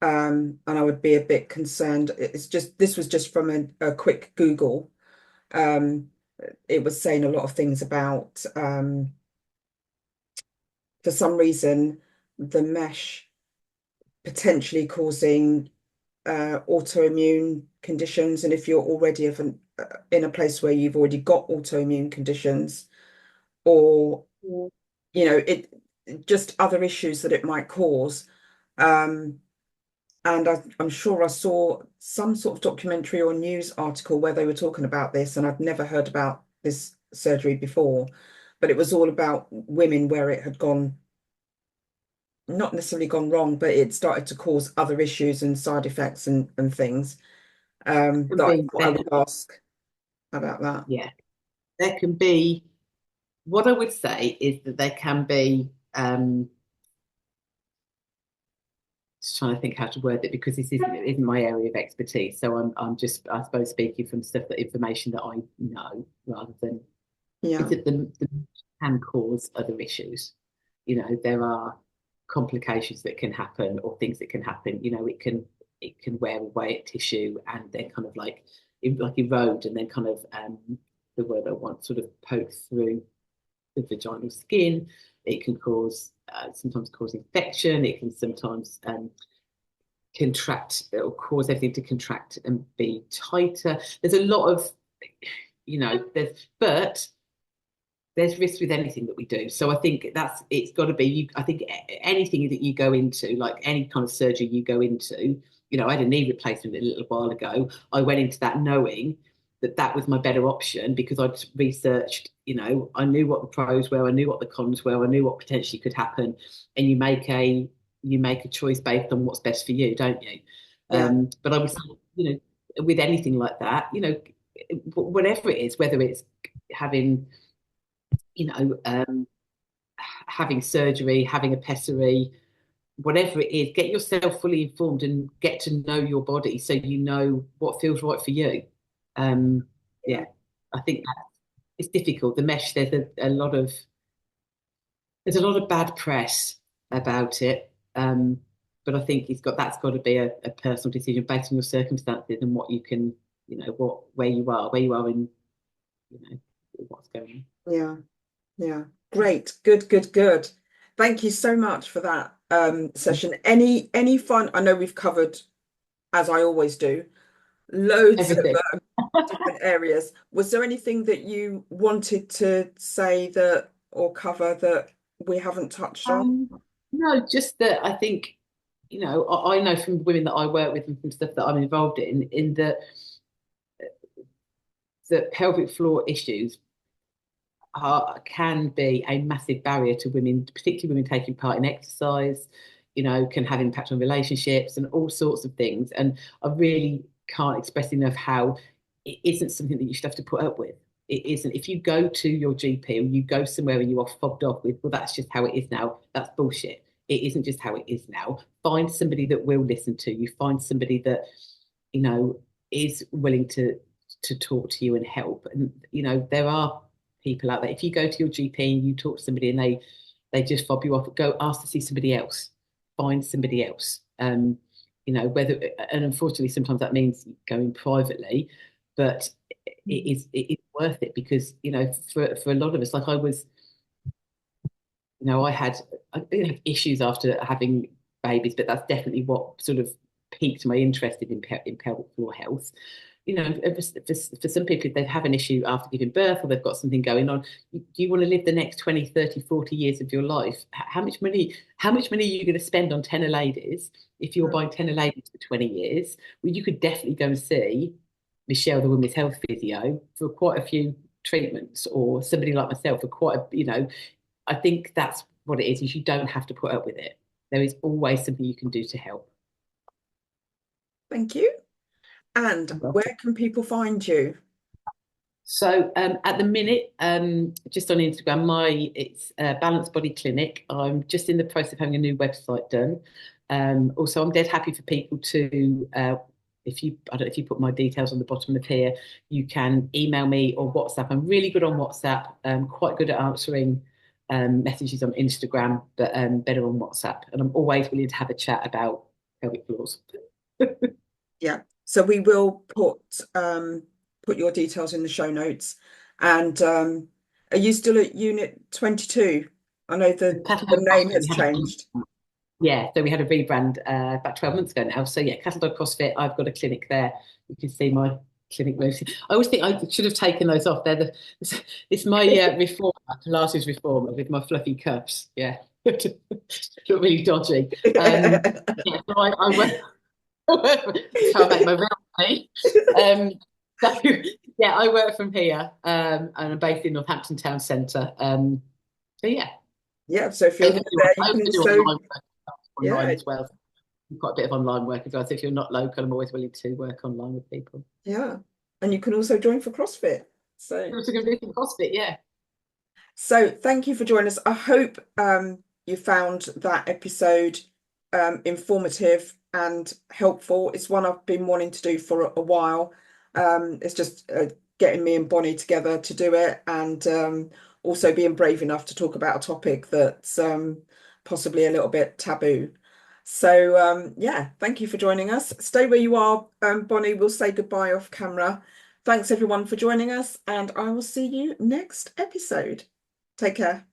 And I would be a bit concerned. This was just from a quick Google. Um, it was saying a lot of things about, for some reason, the mesh potentially causing autoimmune conditions, and if you're already in a place where you've already got autoimmune conditions, or it just other issues that it might cause. And I'm sure I saw some sort of documentary or news article where they were talking about this, and I'd never heard about this surgery before, but it was all about women where it had gone, not necessarily gone wrong, but it started to cause other issues and side effects and things. That I thought I would ask about that. Yeah, there can be, what I would say is that there can be, just trying to think how to word it, because this isn't my area of expertise. So I'm just, I suppose, speaking from information that I know, rather than, is that the can cause other issues. There are complications that can happen, or things that can happen. It can wear away at tissue and then kind of like erode, and then kind of the word I want, sort of poke through the vaginal skin. It can sometimes cause infection. It can sometimes contract, or cause everything to contract and be tighter. There's a lot of, but there's risks with anything that we do. So I think it's got to be, I think anything that you go into, like any kind of surgery you go into, I had a knee replacement a little while ago. I went into that knowing that was my better option, because I'd researched, I knew what the pros were, I knew what the cons were, I knew what potentially could happen. And you make a choice based on what's best for you, don't you? Yeah. But I would say, with anything like that, whatever it is, whether it's having, having surgery, having a pessary, whatever it is, get yourself fully informed and get to know your body, so you know what feels right for you. Yeah, I think it's difficult. The mesh, a lot of bad press about it, but I think that's got to be a personal decision based on your circumstances and what you can, where you are in, what's going on. Yeah. Yeah. Great. Good. Thank you so much for that session. Any fun? I know we've covered, as I always do, loads of Everything. different areas. Was there anything that you wanted to say that, or cover, that we haven't touched on? No, just that I think, I know from women that I work with and from stuff that I'm involved in that pelvic floor issues can be a massive barrier to women, particularly women taking part in exercise, can have impact on relationships and all sorts of things. And I really can't express enough how it isn't something that you should have to put up with. It isn't. If you go to your GP or you go somewhere and you are fobbed off with, well, that's just how it is now, that's bullshit. It isn't just how it is now. Find somebody that will listen to you. Find somebody that, is willing to talk to you and help. And, there are people out there. If you go to your GP and you talk to somebody and they just fob you off, go ask to see somebody else. Find somebody else. Whether, and unfortunately sometimes that means going privately, but it is worth it, because for a lot of us, like I was, I didn't have issues after having babies, but that's definitely what sort of piqued my interest in pelvic floor health. For some people, if they have an issue after giving birth or they've got something going on, do you want to live the next 20, 30, 40 years of your life? How much money are you going to spend on tenor ladies if you're buying tenor ladies for 20 years? Well, you could definitely go and see Michelle, the women's health physio, for quite a few treatments, or somebody like myself for quite a, I think that's what it is you don't have to put up with it. There is always something you can do to help. Thank you. And where can people find you? So at the minute, just on Instagram, it's Balanced Body Clinic. I'm just in the process of having a new website done. Also, I'm dead happy for people to, I don't know if you put my details on the bottom of here, you can email me or WhatsApp. I'm really good on WhatsApp. Quite good at answering messages on Instagram, but better on WhatsApp. And I'm always willing to have a chat about pelvic floors. Yeah. So we will put your details in the show notes. And are you still at Unit 22? I know the name has changed. Yeah, so we had a rebrand about 12 months ago now. So yeah, Cattle Dog CrossFit. I've got a clinic there. You can see my clinic moves. I always think I should have taken those off. It's my reformer, Pilates reformer with my fluffy cuffs. Yeah, look really dodgy. Yeah, so I work. That's how I make my real money. Um, so yeah, I work from here, and I'm based in Northampton Town Centre. So yeah, Yeah, so if I you're also near there, I you also can do so online yeah, as well. I've got a bit of online work as well. So if you're not local, I'm always willing to work online with people. yeah. And you can also join for CrossFit. So You're also going to do some CrossFit, yeah. so thank you for joining us. I hope you found that episode informative and helpful. It's one I've been wanting to do for a while. It's just getting me and Bonney together to do it, and also being brave enough to talk about a topic that's possibly a little bit taboo. So yeah, thank you for joining us. Stay where you are, Bonney. We'll say goodbye off camera. Thanks everyone for joining us, and I will see you next episode. Take care.